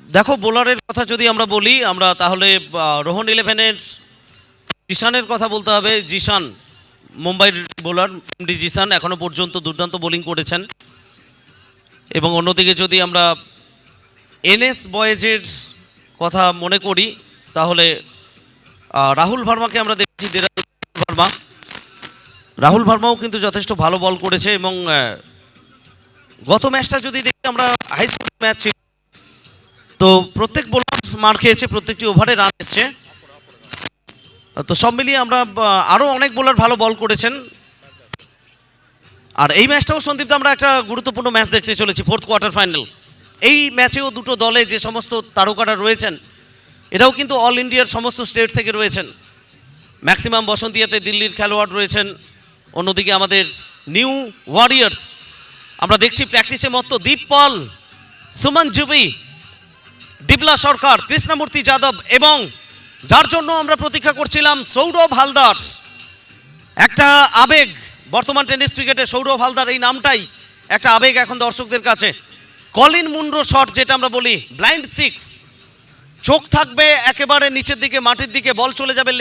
দেখো বোলারের কথা যদি আমরা বলি আমরা তাহলে রোহন ইলেভেনের জিশানের কথা বলতে হবে। জিশান মুম্বাইয়ের বোলার এমডি জিশান এখনো পর্যন্ত দুর্দান্ত বোলিং করেছেন। এবং অন্যদিকে যদি আমরা এনএস বয়েজের কথা মনে করি তাহলে রাহুল ভার্মাকে আমরা দেখছি। রাহুল ভার্মাও কিন্তু যথেষ্ট ভালো বল করেছে এবং গত ম্যাচটা যদি দেখি আমরা হাই স্কোরিং ম্যাচ ছিল, তো প্রত্যেক বোলার মার খেয়েছে, প্রত্যেকটি ওভারে রান এসছে। তো সব মিলিয়ে আমরা আরও অনেক বোলার ভালো বল করেছেন। আর এই ম্যাচটাও সন্দীপ আমরা একটা গুরুত্বপূর্ণ ম্যাচ দেখতে চলেছি, ফোর্থ কোয়ার্টার ফাইনাল। এই ম্যাচেও দুটো দলে যে সমস্ত তারকারা রয়েছেন এরাও কিন্তু অল ইন্ডিয়ার সমস্ত স্টেট থেকে রয়েছেন। ম্যাক্সিমাম বসন্তিয়াতে দিল্লির খেলোয়াড় রয়েছেন। অন্যদিকে আমাদের নিউ ওয়ারিয়ার্স আমরা দেখছি প্র্যাকটিসে মতো দীপ পল, সুমন জুবি, ডিবলা সরকার, কৃষ্ণমূর্তি যাদব এবং যার জন্য আমরা প্রতীক্ষা করছিলাম সৌরভ হালদার। একটা আবেগ বর্তমান টেনিস ক্রিকেটে, সৌরভ হালদার এই নামটাই একটা আবেগ এখন দর্শকদের কাছে। কলিন মুনরো শট যেটা আমরা বলি, ব্লাইন্ড সিক্স, চোখ থাকবে একেবারে নিচের দিকে, মাটির দিকে, বল চলে যাবে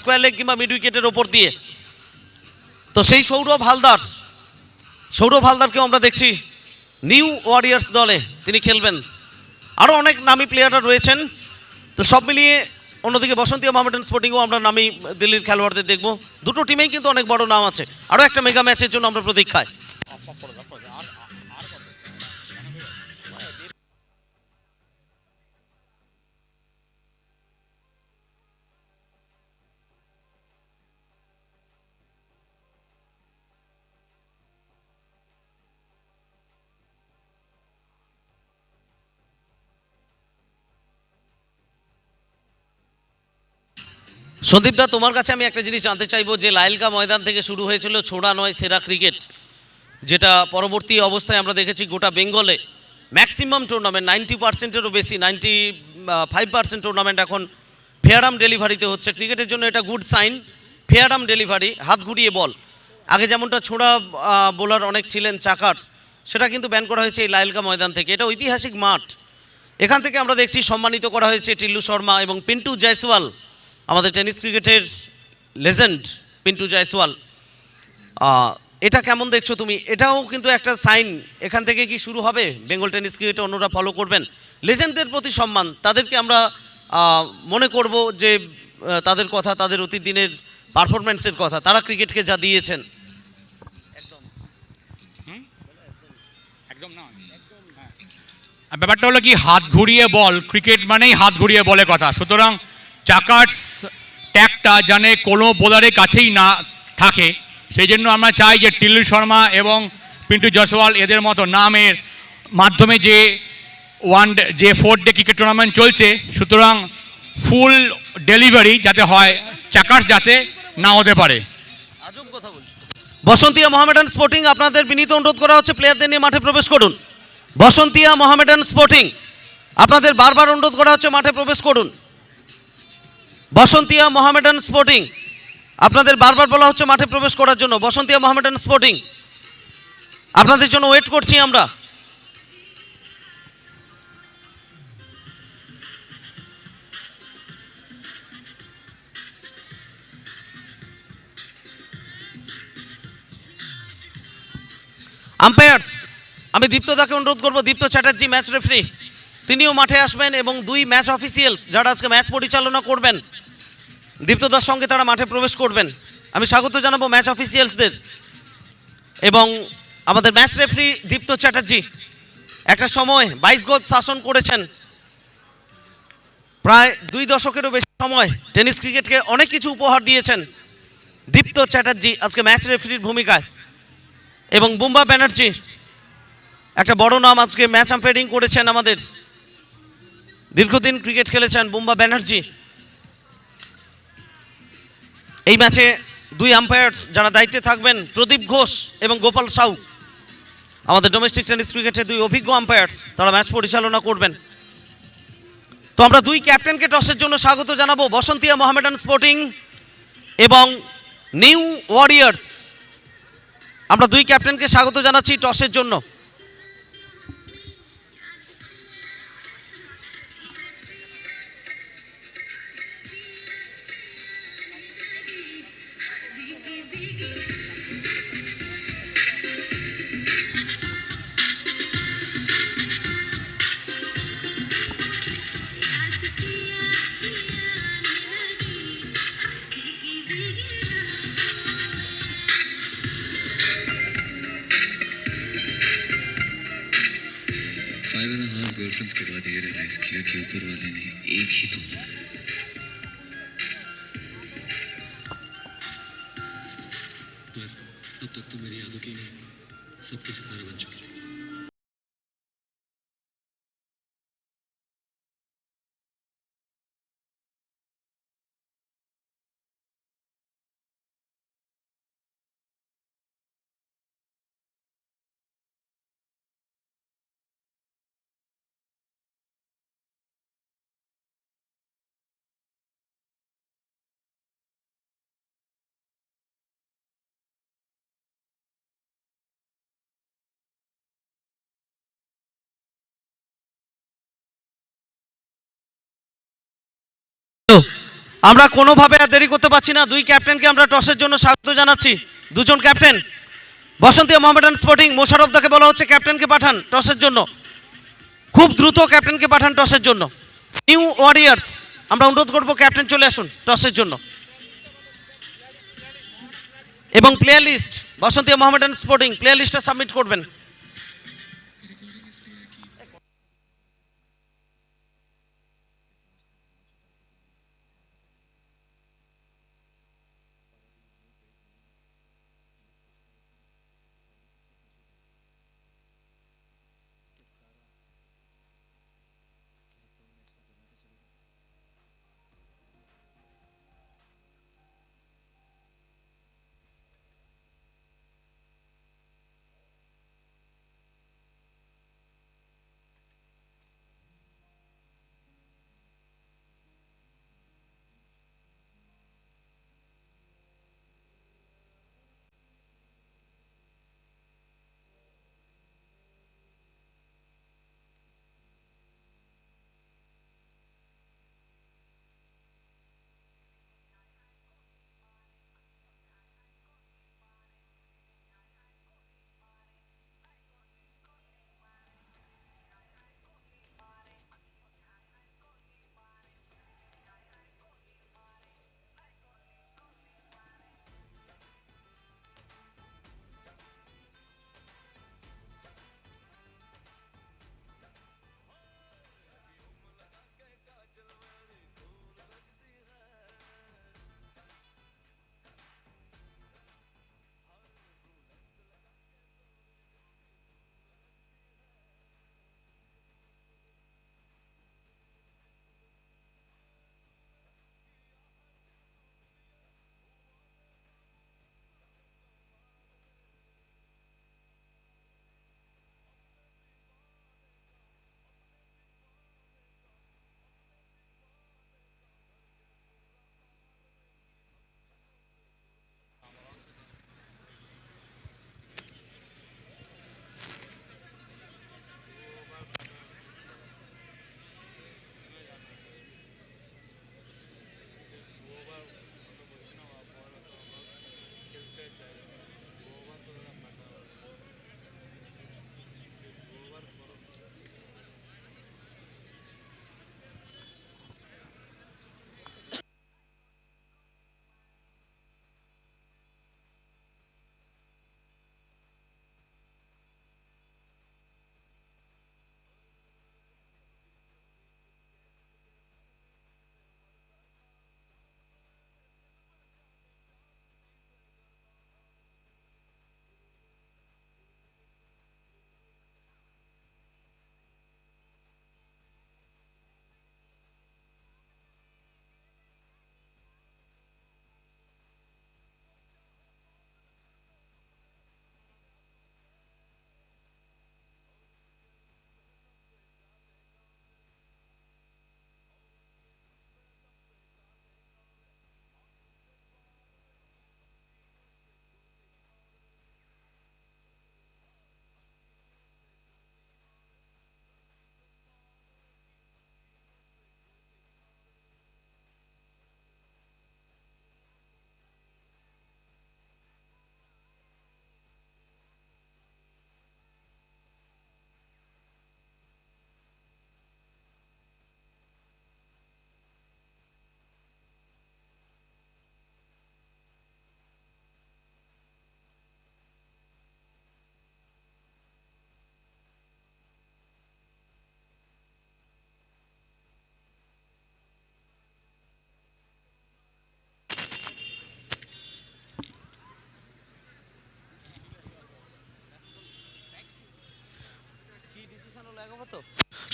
স্কোয়ার লেগ কিংবা মিড উইকেটের ওপর দিয়ে। তো সেই সৌরভ হালদারকেও আমরা দেখছি নিউ ওয়ারিয়ার্স দলে তিনি খেলবেন। আরও অনেক নামি প্লেয়াররা রয়েছেন। তো সব মিলিয়ে অন্যদিকে বসন্তিয়া মোহামেডান স্পোর্টিংও আমরা নামি দিল্লির খেলোয়াড়দের দেখব। দুটো টিমেই কিন্তু অনেক বড় নাম আছে। আরও একটা মেগা ম্যাচের জন্য আমরা প্রতীক্ষায়। সন্দীপ দা, তোমার কাছে আমি একটা জিনিস জানতে চাইবো যে লাইলকা ময়দান থেকে শুরু হয়েছিল ছোড়া নয় সেরা ক্রিকেট, যেটা পরবর্তী অবস্থায় আমরা দেখেছি গোটা বেঙ্গলে ম্যাক্সিমাম টুর্নামেন্ট 90%-এরও বেশি, 95% টুর্নামেন্ট এখন ফেয়ার আর্ম ডেলিভারিতে হচ্ছে। ক্রিকেটের জন্য এটা good sign. Fair arm delivery, হাত ঘুরিয়ে বল। আগে যেমনটা ছোড়া বোলার অনেক ছিলেন চাকার, সেটা কিন্তু ব্যান করা হয়েছে এই লাইলকা ময়দান থেকে। এটা ঐতিহাসিক মাঠ। এখান থেকে আমরা দেখছি সম্মানিত করা হয়েছে টিল্লু শর্মা এবং পিন্টু জয়সওয়াল, আমাদের টেনিস ক্রিকেটের লেজেন্ড পিন্টু জয়সওয়াল। এটা কেমন দেখছো তুমি? এটাও কিন্তু একটা সাইন। এখান থেকে কি শুরু হবে বেঙ্গল টেনিস ক্রিকেটে অন্যরা ফলো করবেন? লেজেন্ডদের প্রতি সম্মান, তাদেরকে আমরা মনে করব যে তাদের কথা, তাদের অতীত দিনের পারফরমেন্সের কথা, তারা ক্রিকেটকে যা দিয়েছেন। ব্যাপারটা হলো কি, হাত ঘুরিয়ে বল, ক্রিকেট মানেই হাত ঘুরিয়ে বলে কথা। সুতরাং চাকার্স ট্যাগটা জানে কোনো বোলারের কাছেই না থাকে। সেই জন্য আমরা চাই যে টিল্লু শর্মা এবং পিন্টু জয়সওয়াল এদের মতো নামের মাধ্যমে যে 4 ডে ক্রিকেট টুর্নামেন্ট চলছে, সুতরাং ফুল ডেলিভারি যাতে হয়, চাকার্স যাতে না হতে পারে। বসন্তিয়া মোহামেডান স্পোর্টিং, আপনাদের বিনীত অনুরোধ করা হচ্ছে প্লেয়ারদের নিয়ে মাঠে প্রবেশ করুন। বসন্তিয়া মোহামেডান স্পোর্টিং, আপনাদের বারবার অনুরোধ করা হচ্ছে মাঠে প্রবেশ করুন। বসন্তিয়া মোহামেডান স্পোর্টিং, আপনাদের বারবার বলা হচ্ছে মাঠে প্রবেশ করার জন্য। বসন্তিয়া মোহামেডান স্পোর্টিং, আপনাদের জন্য ওয়েট করছি আমরা। আম্পায়ার্স, আমি দীপ্তদাকে অনুরোধ করবো, দীপ্ত চ্যাটার্জি ম্যাচ রেফারি, তিনিও মাঠে আসবেন এবং 2 ম্যাচ অফিসিয়ালস যারা আজকে ম্যাচ পরিচালনা করবেন দীপ্তদার সঙ্গে তারা মাঠে প্রবেশ করবেন। আমি স্বাগত জানাবো ম্যাচ অফিসিয়ালসদের। এবং আমাদের ম্যাচ রেফারি দীপ্ত চ্যাটার্জি একটা সময় 22 গজ শাসন করেছেন, প্রায় 2 দশকেরও বেশি সময় টেনিস ক্রিকেটকে অনেক কিছু উপহার দিয়েছেন দীপ্ত চ্যাটার্জি আজকে ম্যাচ রেফারির ভূমিকায়। এবং বুম্বা ব্যানার্জি একটা বড় নাম, আজকে ম্যাচ আম্পায়ারিং করেছেন, আমাদের দীর্ঘদিন ক্রিকেট খেলেছেন বুম্বা ব্যানার্জি। এই ম্যাচে 2 আম্পায়ার যারা দায়িত্বে থাকবেন, প্রদীপ ঘোষ এবং গোপাল সাউ, আমাদের ডোমেস্টিক টেনিস ক্রিকেটের 2 অভিজ্ঞ আম্পায়ার, তারা ম্যাচ পরিচালনা করবেন। তো আমরা 2 ক্যাপ্টেনকে টসের জন্য স্বাগত জানাবো, বসন্তিয়া মোহামেডান স্পোর্টিং এবং নিউ ওয়ারিয়ার্স। আমরা 2 ক্যাপ্টেনকে স্বাগত জানাচ্ছি টসের জন্য। 5.5 गर्लफ्रेंड्स के बाद ये रियलाइज किया कि ऊपर वाले ने एक ही तुम हो। पर तब तक तो मेरी यादों की नहीं सबके सितारे बन चुके थे। আমরা কোনোভাবে আর দেরি করতে পারছি না, দুই ক্যাপ্টেনকে আমরা টসের জন্য স্বাগত জানাচ্ছি। দুজন ক্যাপ্টেন, বসন্তী মোহামেডান স্পোর্টিং মোশারফ দাকে বলা হচ্ছে ক্যাপ্টেনকে পাঠান টসের জন্য, খুব দ্রুত ক্যাপ্টেনকে পাঠান টসের জন্য। নিউ ওয়ারিয়ার্স আমরা অনুরোধ করব ক্যাপ্টেন চলে আসুন টসের জন্য। এবং প্লেয়ার লিস্ট বসন্তী মোহামেডান স্পোর্টিং প্লেয়ার লিস্টটা সাবমিট করবেন।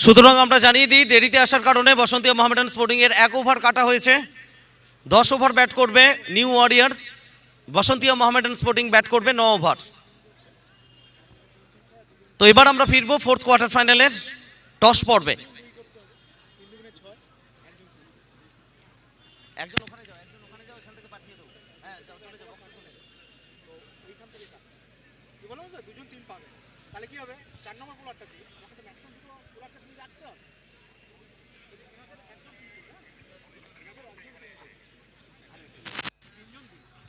সুতরাং আমরা জানিয়ে দিই দেরিতে আসার কারণে বসন্তীয়া মোহামেডান স্পোর্টিং এর 1 ওভার কাটা হয়েছে। 10 ওভার ব্যাট করবে New Warriors, Basantia Mohammedan Sporting bat করবে 9 ওভার। তো এবার আমরা ফিরবো ফোর্থ কোয়ার্টার ফাইনালের টস পর্বে। একজন ওখানে যাও, এখান থেকে পাঠিয়ে দাও। হ্যাঁ যাও, চলে যাও, বক্সে চলে যাও। এইখান থেকে কি বলো স্যার, দুজন তিন পাবে, তাহলে কি হবে? 4 নম্বর বোলারটা ছিল, আমাকে তো ম্যাক্সিমাম দুটো বোলারটা তুমি রাখতে হবে।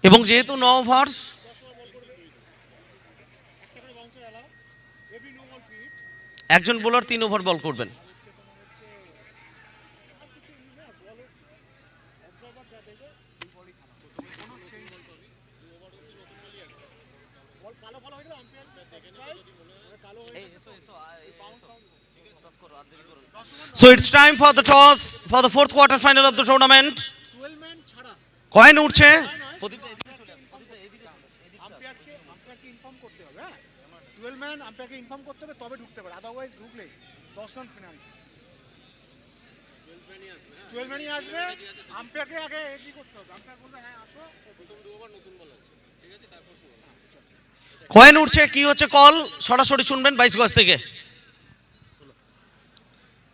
এবং যেহেতু 9 ওভার, একটা করে bouncer allow, every no ball free hit. একজন বোলার 3 ওভার বল করবেন। আর কিছু না, বল হচ্ছে অবজারভার যা দেখবে সেই বলই খেলা করতে হবে, কোনো চেঞ্জ করবে। বল কালো কালো হয়ে গেল, আম্পায়ার দেখে না যদি মনে হয় কালো হয়ে গেছে, So it's time for the toss for the fourth quarter final of the tournament. 12 man ছাড়া কয়েন উঠছে। আম্পায়ারকে ইনফর্ম করতে হবে। হ্যাঁ, 12 ম্যান আম্পায়ারকে ইনফর্ম করতে হবে, তবে ঢুকতে পারে, আদারওয়াইজ ঢুকলে 10 রান পেনাল্টি। 12 ম্যানই আসবে, আম্পায়ারকে আগে এগ্রি করতে হবে। আম্পায়ার বলবে হ্যাঁ আসো, প্রথম দু ওভার নতুন বল আসবে, ঠিক আছে, তারপর কয়েন উঠছে, কি হচ্ছে কল সরাসরি শুনবেন 22 গজ থেকে।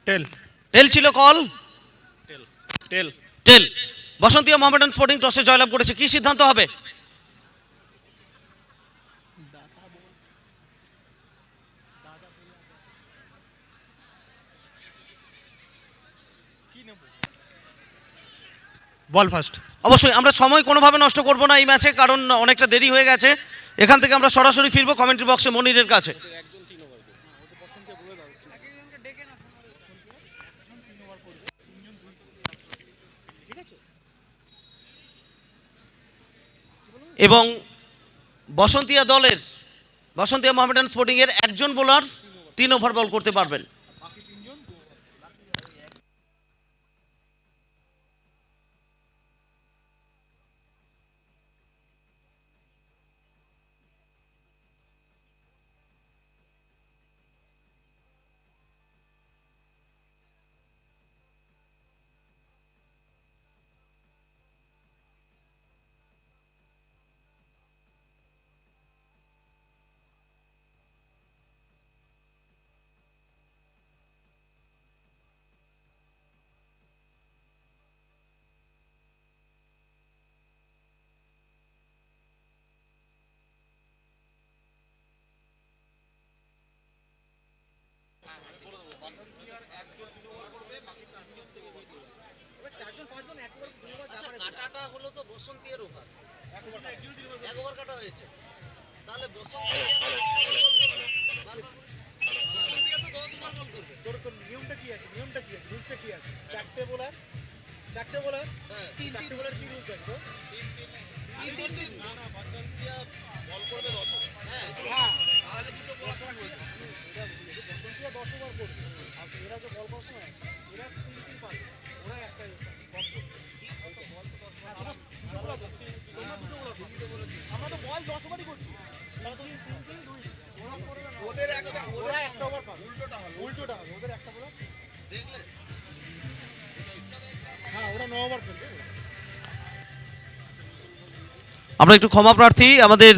টেল টেল ছিল কল, টেল টেল। বসন্তীয়া মোহামেডান স্পোর্টিং টসে জয়লাভ করেছে, কি সিদ্ধান্ত হবে? বল ফার্স্ট। অবশ্যই আমরা সময় কোনোভাবে নষ্ট করব না এই ম্যাচে, কারণ অনেকটা দেরি হয়ে গেছে। এখান থেকে আমরা সরাসরি ফিরবো কমেন্ট্রি বক্সে মনিরের কাছে। এবং বসন্তীয়া দলের, বসন্তীয়া মোহামেডান স্পোর্টিং এর একজন বোলার 3 ওভার বল করতে পারবেন। কাটাটা হলো তো বসন্তীয়ার ওভার, এক ওভার কাটা হয়েছে, তাহলে বসন্তীয়া তো 10 ওভার বল করবে। তোর নিয়মটা কি আছে, রুলসটা কি আছে? চারটে বোলার তিন বোলার কি রুলস আছে? তিন না, বসন্তিয়া বল করবে 10 ওভার। হ্যাঁ, তাহলে দুটো বোলার থাকবে। বসন্তিয়া 10 ওভার করবে, আর এরা যে বল করছে না, এরা তিন পাবে, ওরা একটা কম করবে। আমরা তো বল 10 ওভারই করছি, তিন দুই ওরা করবে না, ওদের একটা ওভার পাবে, উল্টোটা হবে ওদের একটা বোলার দেখলে। হ্যাঁ, ওরা 9 ওভার খেলবে। আমরা একটু ক্ষমা প্রার্থী, আমাদের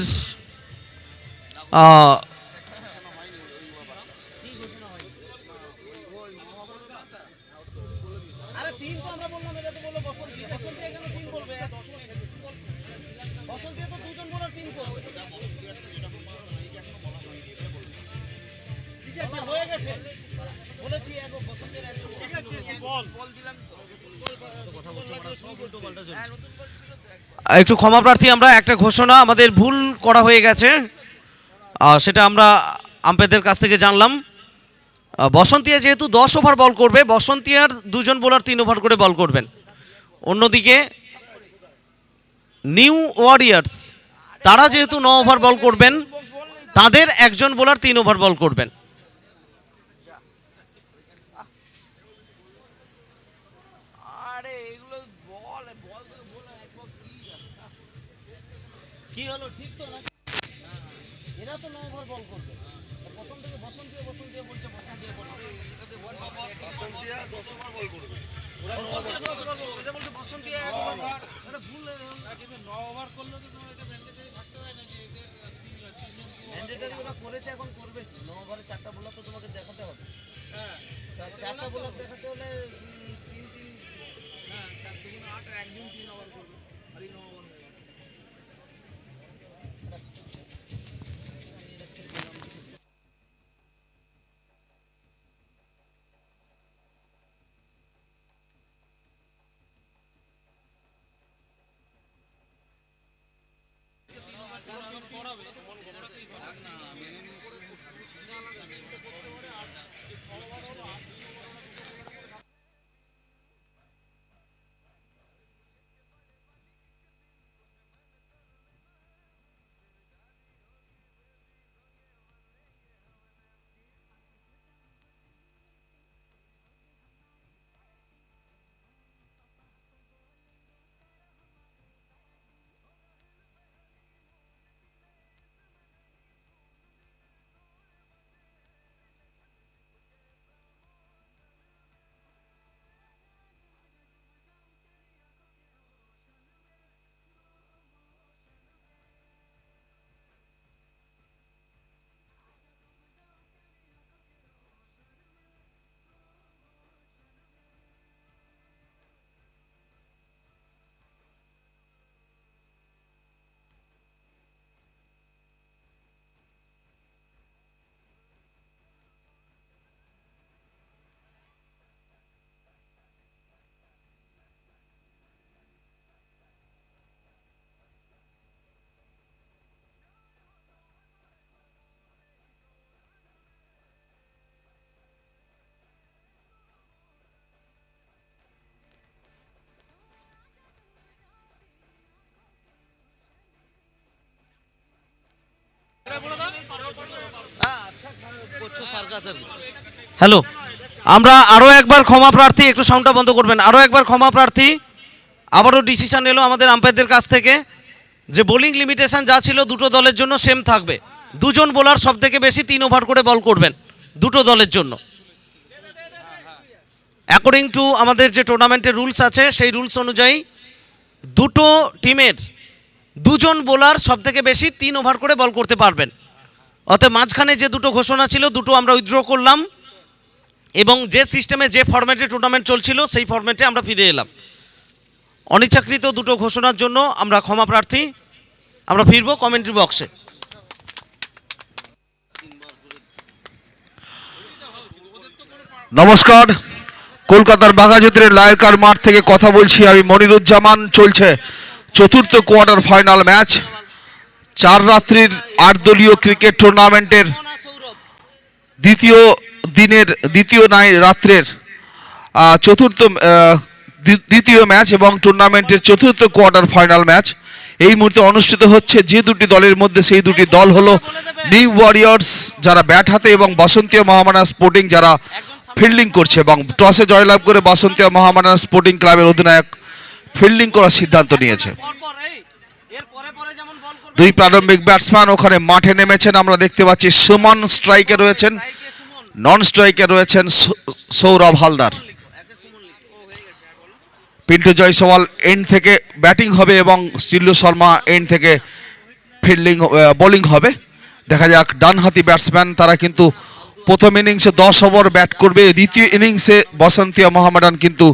একটু ক্ষমা প্রার্থী, আমরা একটা ঘোষণা আমাদের ভুল করা হয়ে গেছে, সেটা আমরা আম্পায়ারদের কাছ থেকে জানলাম। বসন্তিয়া যেহেতু 10 ওভার বল করবে, বসন্তিয়ার দুজন বোলার 3 ওভার করে বল করবেন। অন্যদিকে নিউ ওয়ারিয়ার্স তারা যেহেতু 9 ওভার বল করবেন, তাদের একজন বোলার 3 ওভার বল করবেন। কি হলো, ঠিক তো না? এরা তো 9 ওভার বল করবে, প্রথম থেকে কিন্তু 9 ওভার করলে তো তোমার এটা ম্যান্ডেটরি থাকতে হয় না যে এদের ম্যান্ডেটরি ওরা করেছে, এখন করবে 9 ওভারে 4টা বোলার তো তোমাকে দেখাতে হবে। হ্যাঁ 4টা বোলার দেখাতে হলে 3 হ্যাঁ 4 দুগুণ 8 আর একদিন 3 ওভার করবে খালি 9 ওভার হয়ে গেল। হ্যালো, আমরা আরও একবার ক্ষমা প্রার্থী, একটু সাউন্ডটা বন্ধ করবেন। আরও একবার ক্ষমা প্রার্থী। আবারও ডিসিশন এলো আমাদের আম্পায়ারদের কাছ থেকে যে বোলিং লিমিটেশন যা ছিল দুটো দলের জন্য সেম থাকবে। দুজন বোলার সব থেকে বেশি 3 ওভার করে বল করবেন দুটো দলের জন্য। অ্যাকর্ডিং টু আমাদের যে টুর্নামেন্টের রুলস আছে সেই রুলস অনুযায়ী দুটো টিমের দুজন বোলার সব থেকে বেশি 3 ওভার করে বল করতে পারবেন। অতএব মাঝখানে যে দুটো ঘোষণা ছিল দুটো আমরা উইথড্র করলাম এবং যে সিস্টেমে যে ফরম্যাটে টুর্নামেন্ট চলছিল সেই ফরম্যাটে আমরা ফিরে এলাম। অনিচ্ছাকৃত দুটো ঘোষণার জন্য আমরা ক্ষমা প্রার্থী। আমরা ফিরবো কমেন্ট্রি বক্সে। নমস্কার, কলকাতার বাঘাযতীনের লায়কার মাঠ থেকে কথা বলছি আমি মনিরুজ্জামান। চলছে চতুর্থ কোয়ার্টার ফাইনাল ম্যাচ 4 রাত্রির 8 দলীয় ক্রিকেট টুর্নামেন্টের দ্বিতীয় দিনের রাত্রের দ্বিতীয় ম্যাচ এবং টুর্নামেন্টের চতুর্থ কোয়ার্টার ফাইনাল ম্যাচ এই মুহূর্তে অনুষ্ঠিত হচ্ছে। যে দুটি দলের মধ্যে সেই দুটি দল হলো নিউ ওয়ারিয়র্স যারা ব্যাট হাতে এবং বাসন্তীয় মহামানা স্পোর্টিং যারা ফিল্ডিং করছে, এবং টসে জয়লাভ করে বাসন্তীয় মহামানা স্পোর্টিং ক্লাবের অধিনায়ক ফিল্ডিং করার সিদ্ধান্ত নিয়েছে। দুই প্রারম্ভিক ব্যাটসম্যান ওখানে মাঠে নেমেছেন। আমরা দেখতে পাচ্ছি সুমন স্ট্রাইকে রয়েছেন, নন স্ট্রাইকে রয়েছেন সৌরভ হালদার। পিন্টু জয়সওয়াল এন্ড থেকে ব্যাটিং হবে এবং শ্রীলু শর্মা এন্ড থেকে বোলিং হবে। দেখা যাক, ডানহাতি ব্যাটসম্যান তারা কিন্তু প্রথম ইনিংসে 10 ওভার ব্যাট করবে, দ্বিতীয় ইনিংসে বসন্তিয়া মোহামেডান কিন্তু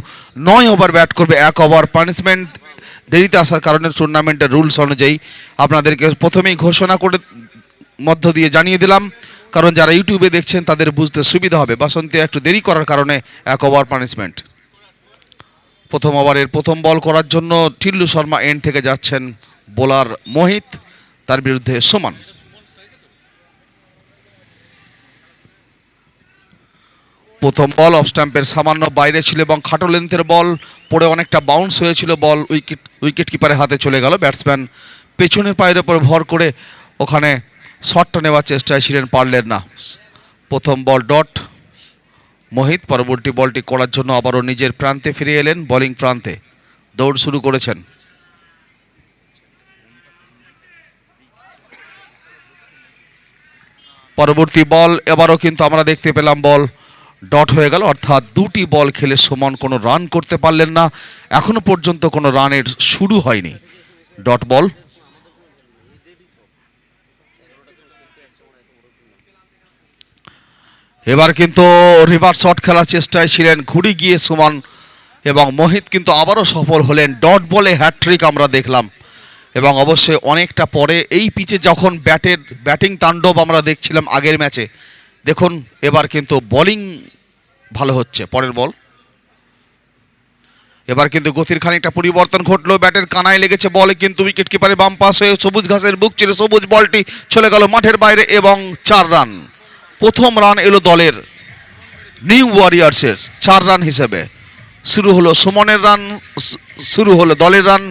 9 ওভার ব্যাট করবে। 1 ওভার পানিশমেন্ট দেরিতে আসার কারণে টুর্নামেন্টের রুলস অনুযায়ী আপনাদেরকে প্রথমেই ঘোষণা করে মধ্য দিয়ে জানিয়ে দিলাম, কারণ যারা ইউটিউবে দেখছেন তাদের বুঝতে সুবিধা হবে। বসন্তিয়া একটু দেরি করার কারণে 1 ওভার পানিশমেন্ট। প্রথম ওভারের প্রথম বল করার জন্য টিল্লু শর্মা এন্ড থেকে যাচ্ছেন বোলার মোহিত, তার বিরুদ্ধে সুমন। প্রথম বল অফ স্ট্যাম্পের সামান্য বাইরে ছিল এবং খাটো লেন্থের বল পড়ে অনেকটা বাউন্স হয়েছিল। বল উইকেট কিপারের হাতে চলে গেল। ব্যাটসম্যান পেছনের পায়ের ওপর ভর করে ওখানে শটটা নেওয়ার চেষ্টায় ছিলেন, পারলেন না। প্রথম বল ডট। মোহিত পরবর্তী বলটি করার জন্য আবারও নিজের প্রান্তে ফিরে এলেন, বোলিং প্রান্তে দৌড় শুরু করেছেন। পরবর্তী বল এবারও কিন্তু আমরা দেখতে পেলাম বল ডট হয়ে গেল, অর্থাৎ দুটি বল খেলে সুমন কোনো রান করতে পারলেন না, এখনো পর্যন্ত কোনো রানের শুরু হয়নি। Dot ball. এবার কিন্তু রিভার্স শট খেলার চেষ্টায় ছিলেন, ঘুরে গিয়ে সুমন এবং মোহিত কিন্তু আবারও সফল হলেন। ডট বলে হ্যাটট্রিক আমরা দেখলাম, এবং অবশ্যই অনেকটা পরে এই পিচে যখন ব্যাটিং তাণ্ডব আমরা দেখছিলাম আগের ম্যাচে, দেখুন এবার কিন্তু বোলিং ভালো হচ্ছে। পরের বল। এবার কিন্তু গতির খানিকটা পরিবর্তন ঘটলো, ব্যাটের কানায় লেগেছে বলে, কিন্তু উইকেট কিপারে বাম পাস হয়ে সবুজ ঘাসের বুক চিরে সবুজ বলটি চলে গেল মাঠের বাইরে এবং 4 রান। প্রথম রান এলো দলের নিউ ওয়ারিয়ার্সের 4 রান হিসেবে। শুরু হলো সুমনের রান, শুরু হলো দলের রান,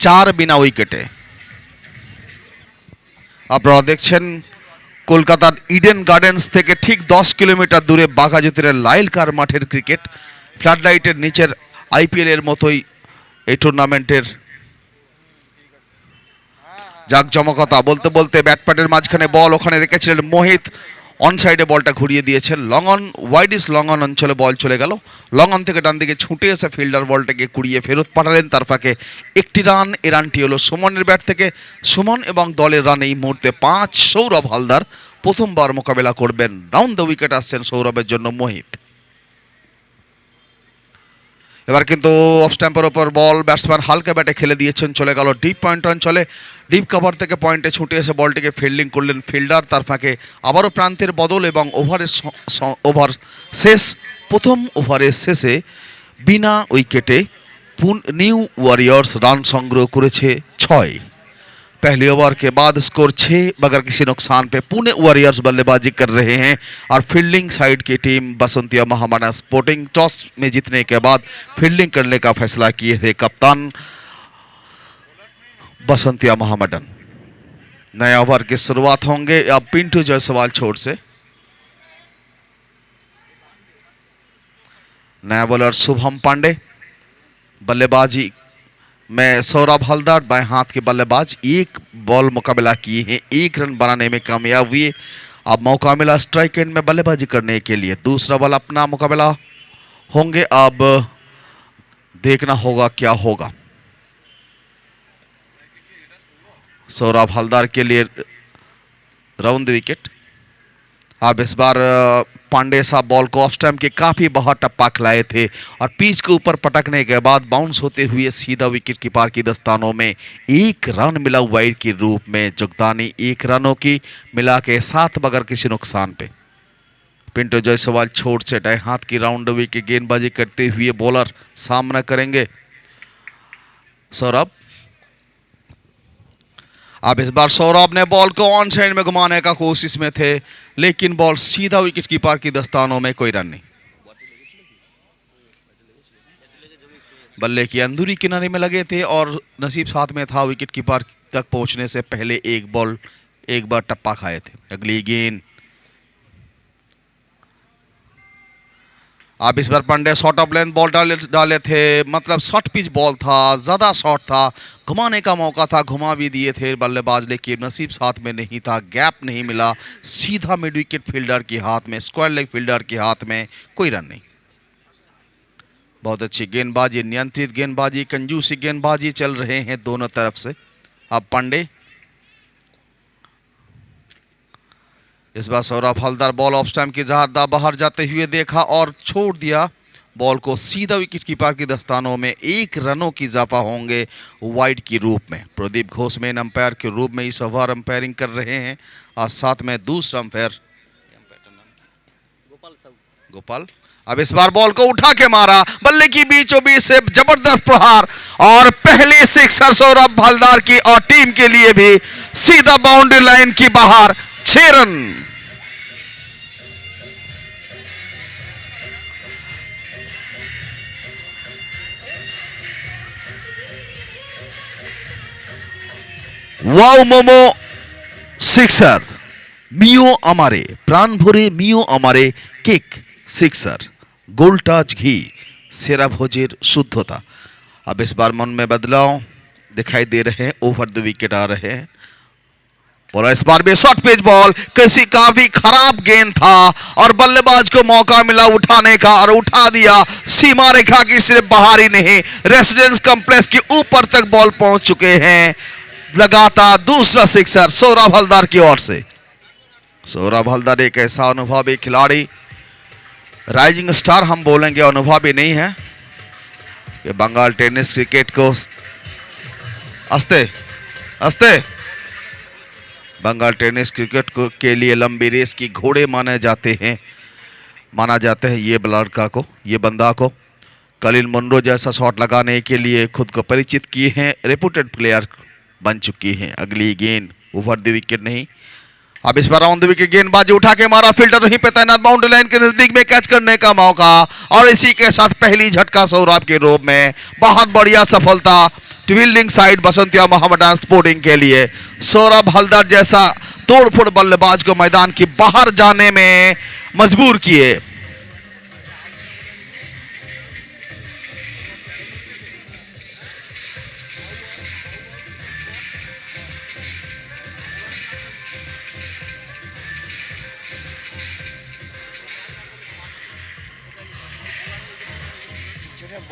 4 বিনা উইকেটে। আপনারা দেখছেন কলকাতার ইডেন গার্ডেন্স থেকে ঠিক 10 কিলোমিটার দূরে বাঘাযতীনের লাইলকার মাঠের ক্রিকেট। ফ্লাড লাইটের নিচের আইপিএল এর মতোই এই টুর্নামেন্টের জাঁকজমকতা। বলতে বলতে ব্যাটপ্যাডের মাঝখানে বল ওখানে রেখেছিলেন মোহিত, অন সাইডে বলটা ঘুরিয়ে দিয়েছেন। Long on, wide is long on অঞ্চলে বল চলে গেল। লং অন থেকে ডান দিকে ছুটে এসে ফিল্ডার বলটাকে কুড়িয়ে ফেরত পাঠালেন, তার ফাঁকে একটি রান। এ রানটি হলো সুমনের ব্যাট থেকে। সুমন এবং দলের রান এই মুহূর্তে 5। সৌরভ হালদার প্রথমবার মোকাবেলা করবেন। রাউন্ড দ্য উইকেট আসছেন সৌরভের জন্য মোহিত। এবার কিন্তু অফ স্ট্যাম্পের ওপর বল, ব্যাটসম্যান হালকা ব্যাটে খেলে দিয়েছেন, চলে গেল ডিপ পয়েন্ট অঞ্চলে। ডিপ কভার থেকে পয়েন্টে ছুটে এসে বলটিকে ফিল্ডিং করলেন ফিল্ডার, তার ফাঁকে আবারও প্রান্তের বদল এবং ওভার শেষ। প্রথম ওভারের শেষে বিনা উইকেটে নিউ ওয়ারিয়र्स রান সংগ্রহ করেছে 6। पहले ओवर के बाद स्कोर 6 बगैर किसी नुकसान पे पुणे वॉरियर्स बल्लेबाजी कर रहे हैं, और फील्डिंग साइड की टीम बसंतिया महामडन स्पोर्टिंग टॉस में जीतने के बाद फील्डिंग करने का फैसला किए थे कप्तान बसंतिया महामडन। नया ओवर की शुरुआत होंगे अब पिंटू जायसवाल छोर से। नया बॉलर शुभम पांडे, बल्लेबाजी में सौरभ हलदार बाएं हाथ के बल्लेबाज। एक बॉल मुकाबला किए हैं, 1 रन बनाने में कामयाब हुए। अब मौका मिला स्ट्राइक एंड में बल्लेबाजी करने के लिए। दूसरा बॉल अपना मुकाबला होंगे, अब देखना होगा क्या होगा। सौरभ हलदार के लिए राउंड विकेट। अब इस बार पांडे साहब बॉल को ऑफ स्टैम्प के काफी बाहर टप्पा खिलाए थे, और पिच के ऊपर पटकने के बाद बाउंस होते हुए सीधा विकेट कीपर की दस्तानों में 1 रन मिला वाइड के रूप में। जुगदानी 1 रनों की मिला के 7 बगैर किसी नुकसान पे। पिंटू जायसवाल छोर से दाएं हाथ की राउंड विकेट गेंदबाजी करते हुए बॉलर सामना करेंगे सौरभ। अब इस बार सौरभ ने बॉल को ऑन साइड में घुमाने का कोशिश में थे, लेकिन बॉल सीधा विकेट कीपर की दस्तानों में, कोई रन नहीं। बल्ले की अंदरूनी किनारे में लगे थे और नसीब साथ में था, विकेट कीपर तक पहुंचने से पहले एक बार टप्पा खाए थे। अगली गेंद। अब इस बार Pandey short of length ball डाले थे, मतलब शॉर्ट पिच बॉल था, ज़्यादा शॉर्ट था, घुमाने का मौका था, घुमा भी दिए थे बल्लेबाज, लेकिन नसीब साथ में नहीं था, गैप नहीं मिला, सीधा मिड विकेट फील्डर के हाथ में, स्क्वायर लेग फील्डर के हाथ में, कोई रन नहीं। बहुत अच्छी गेंदबाजी, नियंत्रित गेंदबाजी, कंजूसी गेंदबाजी चल रहे हैं दोनों तरफ से। अब पांडे, इस बार Saurabh Haldar ball off stump की जहां बाहर जाते हुए देखा और छोड़ दिया बॉल को सीधा विकेट कीपर की दस्तानों में। 1 रनों की इजाफा होंगे वाइड के रूप में। प्रदीप घोष मेन अंपायर के रूप में इस ओवर अंपायरिंग कर रहे हैं, और साथ में दूसरा अंपायर गोपाल। अब इस बार बॉल को उठा के मारा, बल्ले की बीचों बीच से जबरदस्त प्रहार, और पहले सिक्सर सौरभ हलदार की और टीम के लिए भी सीधा बाउंड्री लाइन की बाहर। 6 रन। वाओ मोमो सिक्सर, मियो अमारे प्राण भरे मियो अमारे केक सिक्सर, गोल टच घी, सेरा भोजेर शुद्धता। अब इस बार मन में बदलाव दिखाई दे रहे हैं, ओवर द विकेट आ रहे हैं। और इस बार भी शॉर्ट पिच बॉल, किसी काफी खराब गेंद था और बल्लेबाज को मौका मिला उठाने का और उठा दिया। सीमा रेखा की सिर्फ बाहर ही नहीं, रेसिडेंस कॉम्प्लेक्स के ऊपर तक बॉल पहुंच चुके हैं। लगातार दूसरा सिक्सर सौरभ हलदर की ओर से। सौरभ हलदर एक ऐसा अनुभवी खिलाड़ी, राइजिंग स्टार हम बोलेंगे, अनुभवी नहीं है। ये बंगाल टेनिस क्रिकेट को अस्ते बंगाल टेनिस क्रिकेट को के लिए लंबी रेस की घोड़े माना जाते हैं ये लड़का को, ये बंदा को। कलिन मुनरो जैसा शॉट लगाने के लिए खुद को परिचित किए हैं, रेपुटेड प्लेयर बन चुकी हैं। अगली गेंद ओवर द विकेट नहीं, अब इस बार ऑन द विकेट गेंदबाजी उठा के मारा, फील्डर वहीं पे तैनात, बाउंड्री लाइन के नजदीक में कैच करने का मौका और इसी के साथ पहली झटका सौरभ के रूप में। बहुत बढ़िया सफलता ट्विल्डिंग साइड बसंतिया मोहम्मडन स्पोर्टिंग के लिए। सौरभ हलदर जैसा तोड़फोड़ बल्लेबाज को मैदान के बाहर जाने में मजबूर किए।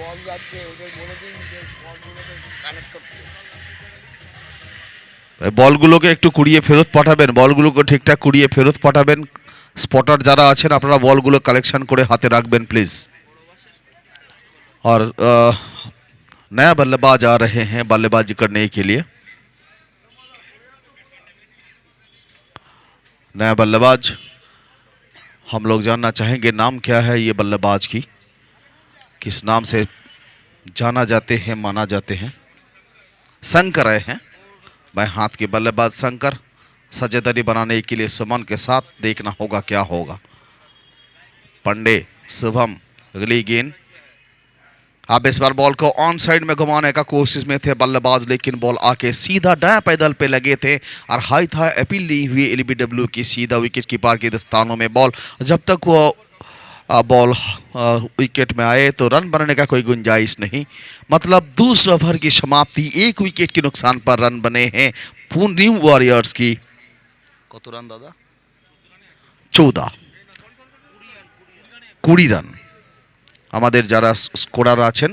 বল যাচ্ছে ওদের বলে দিন যে বলগুলোকে কানেক্ট করতে। বলগুলোকে একটু কুড়িয়ে ফেরত পাঠাবেন, বলগুলোকে ঠিকঠাক কুড়িয়ে ফেরত পাঠাবেন। স্পটার যারা আছেন আপনারা বলগুলো কালেকশন করে হাতে রাখবেন প্লিজ। और नया बल्लेबाज आ रहे हैं बल्लेबाजी करने के लिए। नया बल्लेबाज हम लोग जानना चाहेंगे नाम क्या है ये बल्लेबाज की, किस नाम से जाना जाते हैं, माना जाते हैं। शंकर आए हैं, बाएं हाथ के बल्लेबाज शंकर। सजेदरी बनाने के लिए सुमन के साथ देखना होगा क्या होगा। पंडे शुभम अगली गेंद, अब इस बार बॉल को ऑन साइड में घुमाने का कोशिश में थे बल्लेबाज, लेकिन बॉल आके सीधा दाएं पैदल पे लगे थे और हाई था अपील नहीं हुई एलबीडब्ल्यू की, सीधा विकेट कीपर के दस्तानों में बॉल। जब तक वो बॉल विकेट में आए तो रन बनने का कोई गुंजाइश नहीं। मतलब दूसरे ओवर की समाप्ति, एक विकेट के नुकसान पर रन बने हैं न्यू वॉरियर्स की। कत रन दादा? 14 20 রান। আমাদের যারা স্কোরার আছেন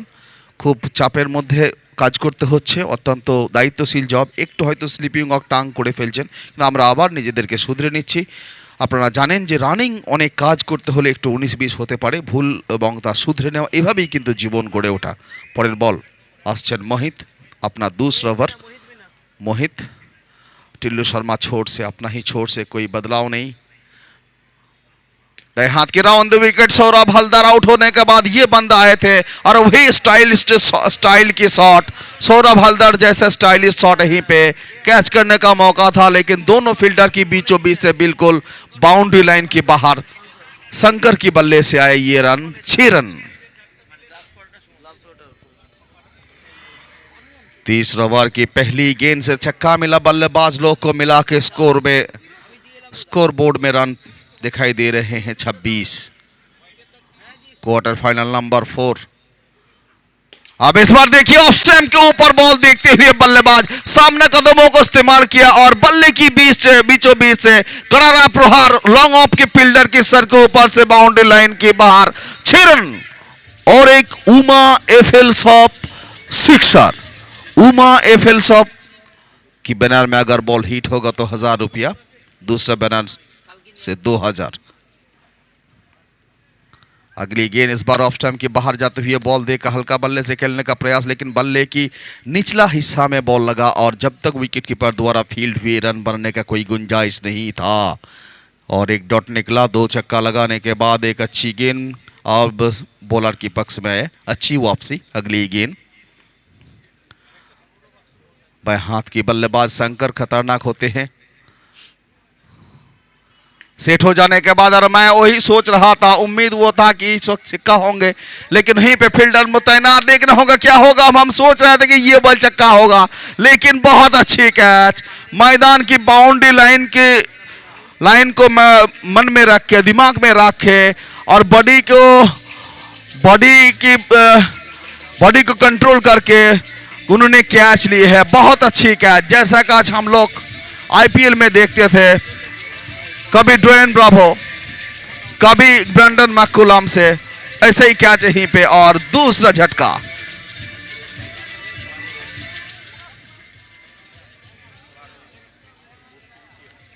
খুব চাপের মধ্যে কাজ করতে হচ্ছে, অত্যন্ত দায়িত্বশীল জব। একটু হয়তো স্লিপিং অফ টাং করে ফেলছেন, কিন্তু আমরা আবার নিজেদেরকে শুধরে নিচ্ছি। আপনারা জানেন যে রানিং অনেক কাজ করতে হলে একটু 19-20 হতে পারে ভুল, এবং তা শুধরে নেওয়া, এভাবেই কিন্তু জীবন গড়ে ওঠা। পরের বল আসছেন मोहित, अपना दूसरा ओवर। मोहित, टिल्लू शर्मा छोर से, अपना ही छोर से कोई बदलाव नहीं। हाथ की round wicket, Saurabh Haldar out होने के बाद ये बंदा आए थे और वही स्टाइल की शॉट, सौरभ हलदर जैसे स्टाइलिश शॉट यहीं पे कैच करने का मौका था, लेकिन दोनों फील्डर की बीचों बीच से बिल्कुल बाउंड्री लाइन के बाहर शंकर की बल्ले से आए ये रन। 6 रन। तीसरा ओवर की पहली गेंद से छक्का मिला, बल्लेबाज लोग को मिला के स्कोर बोर्ड में रन दिखाई दे रहे हैं 26। Quarter final number 4। अब इस बार देखिए ऑफ स्टैम्प के ऊपर बॉल देखते हुए बल्लेबाज सामने कदमों को इस्तेमाल किया और बल्ले की बीचों बीच से करारा प्रहार लॉन्ग ऑफ के फील्डर के सर के ऊपर से बाउंड्री लाइन के बाहर। 6 रन और एक उमा एफएलसॉप सिक्सर। उमा एफएलसॉप की बैनर में अगर बॉल हिट होगा तो 1000 रुपया, दूसरा बैनर से 2000। अगली गेंद इस बार ऑफ स्टंप के बाहर जाते हुए बॉल देकर हल्का बल्ले से खेलने का प्रयास, लेकिन बल्ले की निचला हिस्सा में बॉल लगा और जब तक विकेट कीपर द्वारा फील्ड हुए रन बनने का कोई गुंजाइश नहीं था। और एक डॉट निकला, 2 छक्का लगाने के बाद एक अच्छी गेंद और बॉलर के पक्ष में अच्छी वापसी। अगली गेंद बाएं हाथ की बल्लेबाज शंकर खतरनाक होते हैं। सेट हो जाने के बाद और मैं वही सोच रहा था, उम्मीद वो था कि इस वक्त छक्का होंगे, लेकिन वहीं पे फील्डर मुतैनात, देखना होगा क्या होगा। हम सोच रहे थे कि ये बॉल छक्का होगा, लेकिन बहुत अच्छी कैच मैदान की बाउंड्री लाइन को मन में रख के, दिमाग में रख के और बॉडी को कंट्रोल करके उन्होंने कैच ली है। बहुत अच्छी कैच, जैसा कैच हम लोग आईपीएल में देखते थे, कभी ड्वेन ब्रावो, कभी ब्रैंडन मैकुलम से ऐसे ही कैच यहीं पे और दूसरा झटका।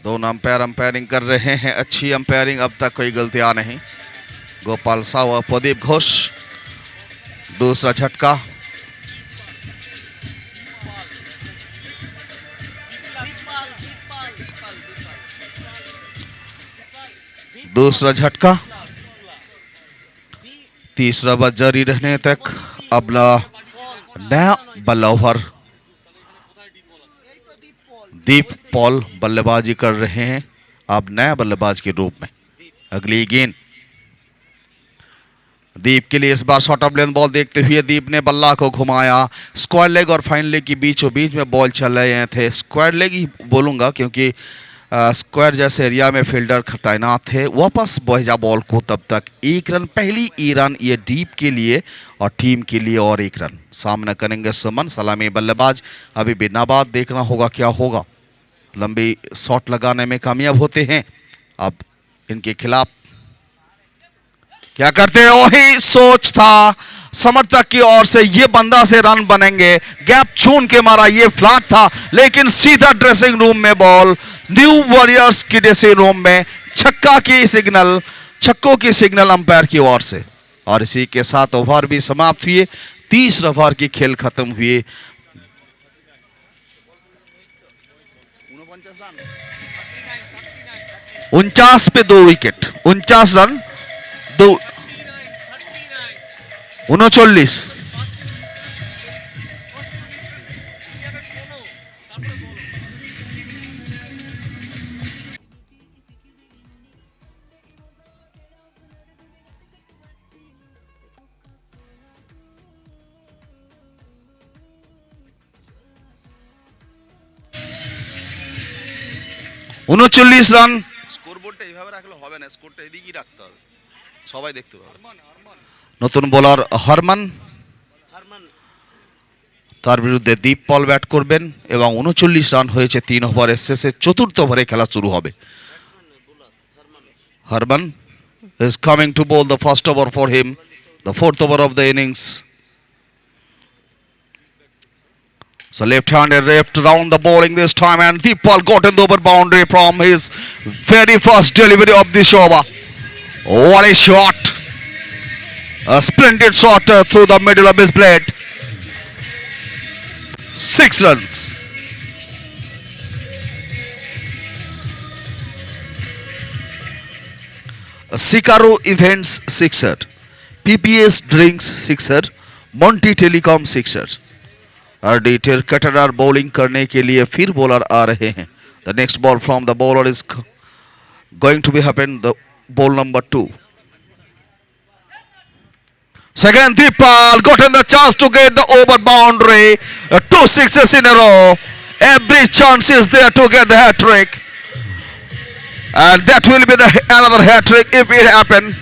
दोनों अंपायर अंपायरिंग कर रहे हैं, अच्छी अंपायरिंग, अब तक कोई गलतियां नहीं। गोपाल साव और प्रदीप घोष, दूसरा झटका। दूसरा झटका, तीसरा बच जारी रहने तक अब नया बल्ला ओवर। दीप पॉल बल्लेबाजी कर रहे हैं अब नया बल्लेबाज के रूप में। अगली गेंद दीप के लिए, इस बार शॉर्ट ऑफ लेंथ बॉल देखते हुए दीप ने बल्ला को घुमाया। स्क्वायर लेग और फाइन लेग के बीचों बीच में बॉल चल रहे थे। स्क्वायर लेग ही बोलूंगा क्योंकि स्क्वायर जैसे एरिया में फील्डर तैनात थे। वापस भेजा बॉल को, तब तक 1 रन, पहली ई रन ये डीप के लिए और टीम के लिए, और 1 रन। सामना करेंगे सुमन, सलामी बल्लेबाज। अभी भी नाबाद, देखना होगा क्या होगा। लंबी शॉट लगाने में कामयाब होते हैं। अब इनके खिलाफ क्या करते हैं, वही सोच था समर्थक की ओर से, ये बंदा से रन बनेंगे। गैप चून के मारा, ये फ्लैट था, लेकिन सीधा ड्रेसिंग रूम में बॉल। न्यू वॉरियर्स की ड्रेसिंग रूम में छक्का की सिग्नल, छक्कों की सिग्नल अंपायर की ओर से। और इसी के साथ ओवर भी समाप्त हुए। 30 ओवर की खेल खत्म हुए। 49 पे 2 विकेट, 49 रन, 2 39। উনচল্লিশ রান। স্কোরবোর্ডটা এইভাবে রাখলে হবে না, স্কোরটা এদিকেই রাখতে হবে, সবাই দেখতে পাবে। নতুন বোলার হরমান, তার বিরুদ্ধে দীপ পল ব্যাট করবেন এবং 39 রান হয়েছে 3 ওভারের শেষে। চতুর্থ ওভারে খেলা শুরু হবে। Harman is coming to bowl the first over for him, the 4th over of the innings. So left-handed left round the bowling this time, and Deep Paul got in the over boundary from his very first delivery of this over. What a shot! A splendid shot through the middle of his blade. 6 runs. Sikaro Events sixer, PPS Drinks sixer, Monty Telecom sixer. अर्डिटर कटरार bowling करने के लिए फिर bowler आ रहे हैं। The next ball from the bowler is going to be happen, the ball number 2. Second, Deepal got in the chance to get the over boundary. 2 sixes in a row. Every chance is there to get the hat trick, and that will be the another hat trick if it happen.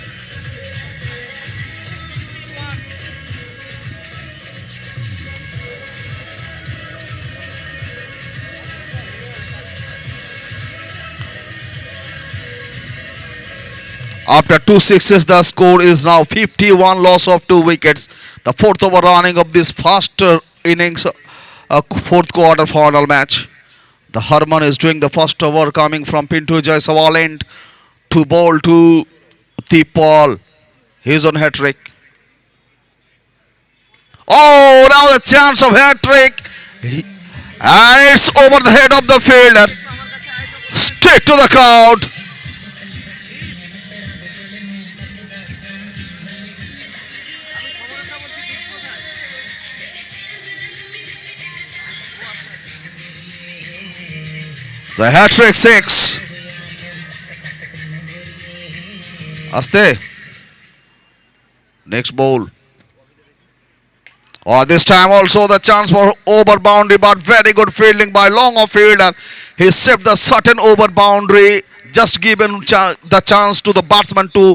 After 2 sixes, the score is now 51, loss of 2 wickets. The 4th over running of this first innings, 4th quarter final match. The Harman is doing the first over, coming from Pinto Jaiswal end to bowl to Deepal. He's on hat trick. Oh, now the chance of hat trick, and it's over the head of the fielder, straight to the crowd. The hat trick 6. Aste. Next bowl. Oh, this time also the chance for over boundary, but very good fielding by long off fielder. He saved the certain over boundary, just given the chance to the batsman to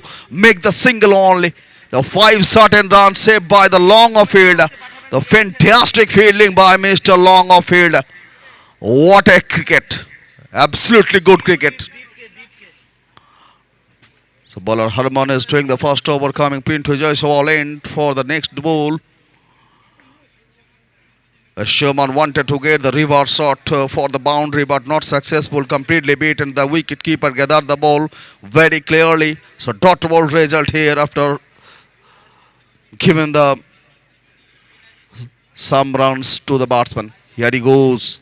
make the single only. The 5 certain runs saved by the long off fielder. The fantastic fielding by Mr. Long off fielder. What a cricket. Absolutely good cricket. So bowler Harman is doing the first over, coming Pinto Jaiswal in for the next ball. Sherman wanted to get the reverse shot for the boundary, but not successful. Completely beaten. The wicket keeper gathered the ball very clearly. So dot ball result here after giving the some runs to the batsman. Here he goes.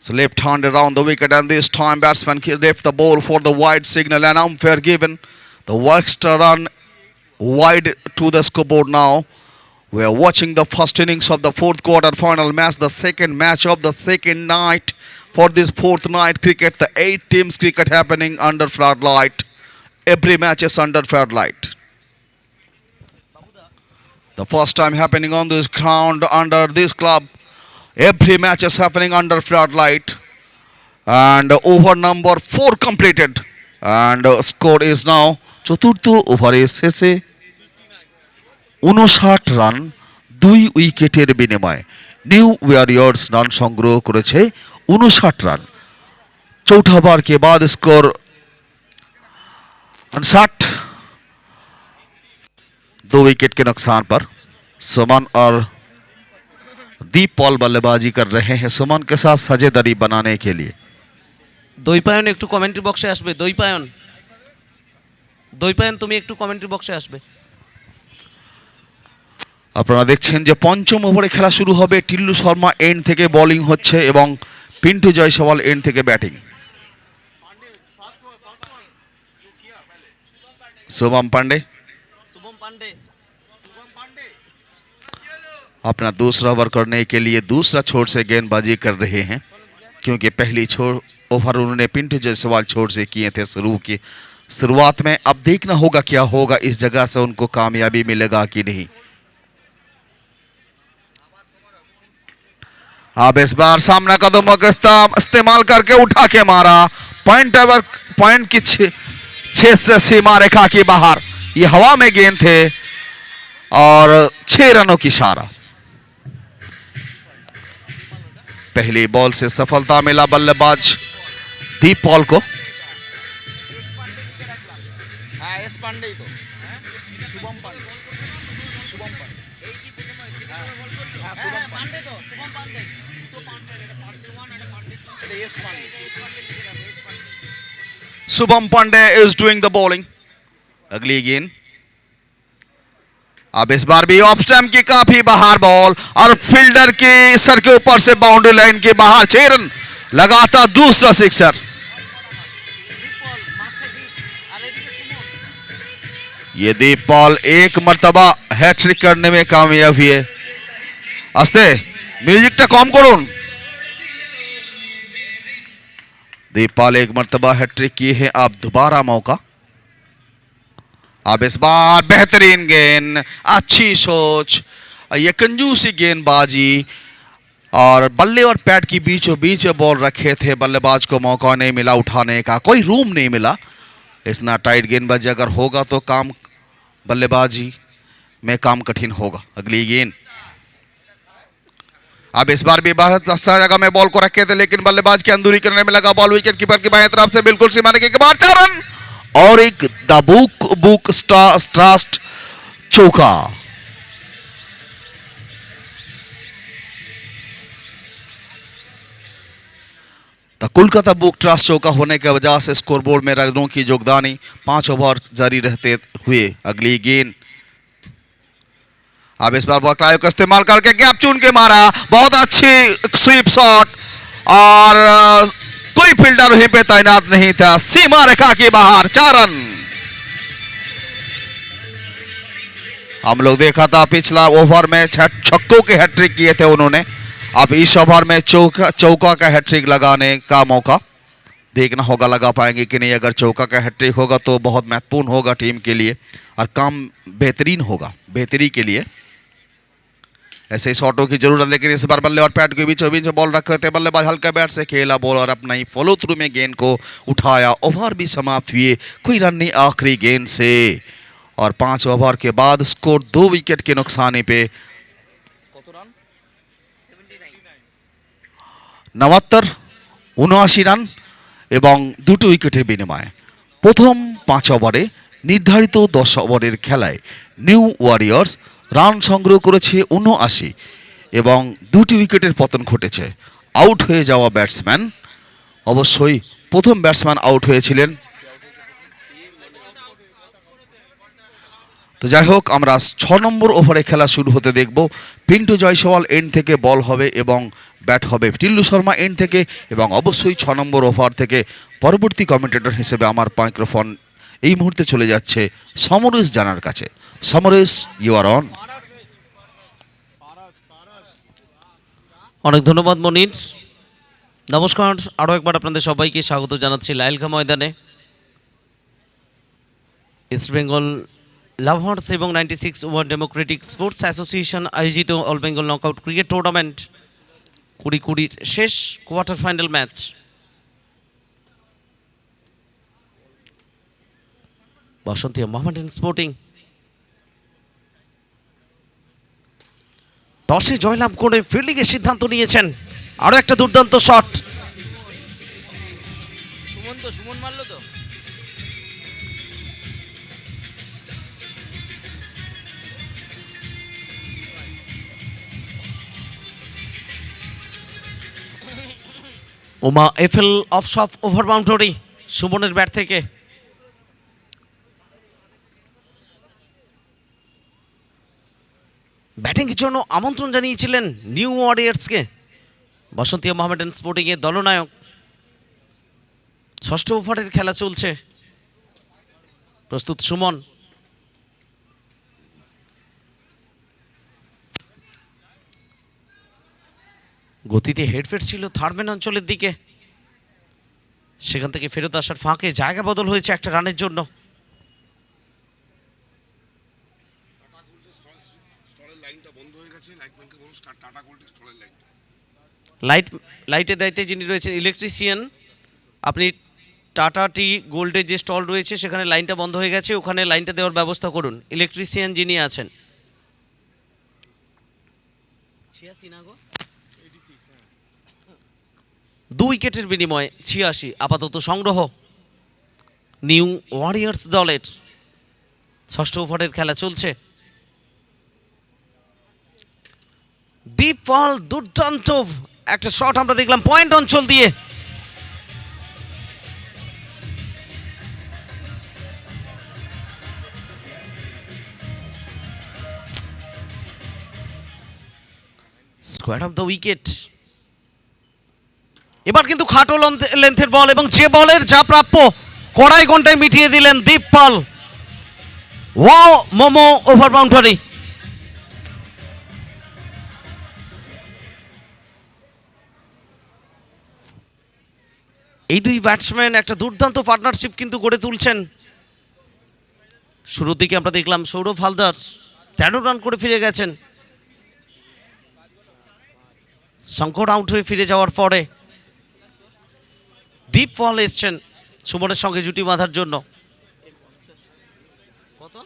So left hand around the wicket, and this time batsman left the ball for the wide signal, and umpire given the extra run wide to the scoreboard now. We are watching the first innings of the fourth quarter final match, the second match of the second night for this fourth night cricket. The 8 teams cricket happening under floodlight. Every match is under floodlight. The first time happening on this ground under this club. Every match is happening under floodlight. And over number 4 completed. And score is now চতুর্থ ওভারে শেষে 59 run 2 উইকেটের বিনিময়ে new Warriors run সংগ্রহ করেছে 59 run. चौथा over के बाद स्कोर 59, 2 विकेट के नुकसान पर। सुमन और दीप पॉल बल्लेबाजी कर रहे हैं सुमन के साथ साझेदारी बनाने के लिए। দৈপায়ন একটু কমেন্ট্রি বক্সে আসবে। দৈপায়ন তুমি একটু কমেন্ট্রি বক্সে আসবে। আপনারা দেখছেন যে পঞ্চম ওভারে খেলা শুরু হবে। টিল্লু শর্মা এন্ড থেকে বোলিং হচ্ছে এবং পিন্টু জয়সওয়াল এন্ড থেকে ব্যাটিং। शुभम पांडे अपना दूसरा ओवर करने के लिए दूसरा छोर से गेंदबाजी कर रहे हैं, क्योंकि पहली ओवर उन्होंने पिंटू जायसवाल छोर से किए थे शुरुआत में। अब देखना होगा क्या होगा, इस जगह से उनको कामयाबी मिलेगा कि नहीं। अब इस बार सामने कदमों का इस्तेमाल करके उठा के मारा, पॉइंट की छेद से सीमा रेखा की बाहर। ये हवा में गेंद थे और 6 रनों की इशारा। पहली बॉल से सफलता मिला बल्लेबाज दीप पॉल को। Shubham Pandey is doing the bowling. अगली गेंद अब इस बार भी ऑफ स्टंप की काफी बाहर बॉल और फील्डर के सर के ऊपर से बाउंड्री लाइन के बाहर 6 रन लगातार दूसरा सिक्सर। ये दीप पॉल एक मर्तबा हैट्रिक करने में कामयाब हुए। आस्ते म्यूजिकটা কম করুন। दीपपाल एक मर्तबा हैट्रिक की है, अब दोबारा मौका। अब इस बार बेहतरीन गेंद, अच्छी सोच, ये कंजूसी गेंदबाजी और बल्ले और पैड की बीचों बीच में बॉल रखे थे। बल्लेबाज को मौका नहीं मिला उठाने का, कोई रूम नहीं मिला। इतना टाइट गेंदबाजी अगर होगा तो काम बल्लेबाजी में काम कठिन होगा। अगली गेंद अब इस बार भी बहुत अच्छा जगह में बॉल को रखे थे, लेकिन बल्लेबाज की अंदूरी करने में लगा बॉल। विकेट कीपर की बाएं तरफ से बिल्कुल सीमाने के बाहर 4 रन और एक बुक स्ट्रास्ट चौका। कोलकाता बुक ट्रस्ट चौका होने की वजह से स्कोरबोर्ड में रनों की योगदानी 5 ओवर जारी रहते हुए। अगली गेंद अब इस बार बॉल का इस्तेमाल करके गैप चुन के मारा, बहुत अच्छी स्वीप शॉट और कोई फील्डर वहीं पे तैनात नहीं था। सीमा रेखा के बाहर 4 रन। हम लोग देखा था पिछला ओवर में छक्कों के हैट्रिक किए थे उन्होंने, अब इस ओवर में चौका का हैट्रिक लगाने का मौका। देखना होगा लगा पाएंगे कि नहीं। अगर चौका का हैट्रिक होगा तो बहुत महत्वपूर्ण होगा टीम के लिए और काम बेहतरीन होगा बेहतरी के लिए। ऐसे ही शॉटों की जरूरत, लेकिन इस बार बल्ले और पैड के बीचों बीच बॉल रखे थे। बल्लेबाज हल्का बैट से खेला बॉल और अपना ही फॉलो थ्रू में गेंद को उठाया। ओवर भी समाप्त हुए, कोई रन नहीं आखिरी गेंद से। और 5 ओवर के बाद स्कोर 2 विकेट के नुकसानी पे 79 79 রান এবং 2টি উইকেটের বিনিময়ে। প্রথম 5 ওভারে নির্ধারিত 10 ওভারের খেলায় নিউ ওয়ারিয়র্স রান সংগ্রহ করেছে 79 এবং 2টি উইকেটের পতন ঘটেছে। আউট হয়ে যাওয়া ব্যাটসম্যান, অবশ্যই প্রথম ব্যাটসম্যান আউট হয়েছিলেন। তো যাই হোক, আমরা 6 নম্বর ওভারে খেলা শুরু হতে দেখব। পিন্টু জয়সওয়াল এন্ড থেকে বল হবে এবং ব্যাট হবে টিল্লু শর্মা এন্ড থেকে, এবং অবশ্যই 6 নম্বর ওভার থেকে পরবর্তী কমেন্টেটর হিসেবে আমার মাইক্রোফোন এই মুহূর্তে চলে যাচ্ছে সমরেশ জানার কাছে। Samaresh, you are on. অনেক ধন্যবাদ মনির। নমস্কার, আরও একবার আপনাদের সবাইকে স্বাগত জানাচ্ছি লাইলকা ময়দানে। ইস্ট বেঙ্গল লাভার্স এবং 96 ওভার ডেমোক্রেটিক স্পোর্টস অ্যাসোসিয়েশন আয়োজিত all Bengal knockout cricket tournament 2020 শেষ কোয়ার্টার ফাইনাল ম্যাচ। বাসন্তী মোহামেডান স্পোর্টিং টসে জয়লাভ করে ফিল্ডিংয়ের সিদ্ধান্ত নিয়েছেন। আরও একটা দুর্দান্ত শট। সুমন মারলো তো। ওমা এফএল অফ সফ ওভার বাউন্ডারি সুমনের ব্যাট থেকে। ব্যাটিংয়ের জন্য আমন্ত্রণ জানিয়েছিলেন নিউ ওয়ারিয়ার্সকে বাসন্তী মোহামেডান স্পোর্টিং এর দলনায়ক। ষষ্ঠ ওভারের খেলা চলছে। প্রস্তুত সুমন। গতিতে হেডফেট ছিল থার্ডম্যান অঞ্চলের দিকে, সেখান থেকে ফেরত আসার ফাঁকে জায়গা বদল হয়েছে একটা রানের জন্য। লাইটের দায়িত্বে যিনি রয়েছেন ইলেকট্রিশিয়ান। আপনি টাটা টি গোল্ডের যে স্টল রয়েছে সেখানে লাইনটা বন্ধ হয়ে গেছে, ওখানে লাইনটা দেওয়ার ব্যবস্থা করুন। ইলেকট্রিশিয়ান যিনি আছেন। দু উইকেটের বিনিময়ে 86 আপাতত সংগ্রহ নিউ ওয়ারিয়ার্স দলের। ষষ্ঠ ওভারের খেলা চলছে। ডিপ বল, দুর্দান্ত একটা শট আমরা দেখলাম পয়েন্ট অঞ্চল দিয়ে। Square of the wicket. এবার কিন্তু খাটো লেন্থের বল, এবং যে বলের যা প্রাপ্য কড়াই ঘন্টায় মিটিয়ে দিলেন Deep Pal. Wow Momo over boundary. এই দুই ব্যাটসম্যান একটা দুর্দান্ত পার্টনারশিপ কিন্তু গড়ে তুলছেন। শুরুর দিকে আমরা দেখলাম সৌরভ হালদার 13 রান করে ফিরে গেছেন। শঙ্কর আউট হয়ে ফিরে যাওয়ার পরে দীপ পল এসছেন সুমনের সঙ্গে জুটি বাঁধার জন্য। কত?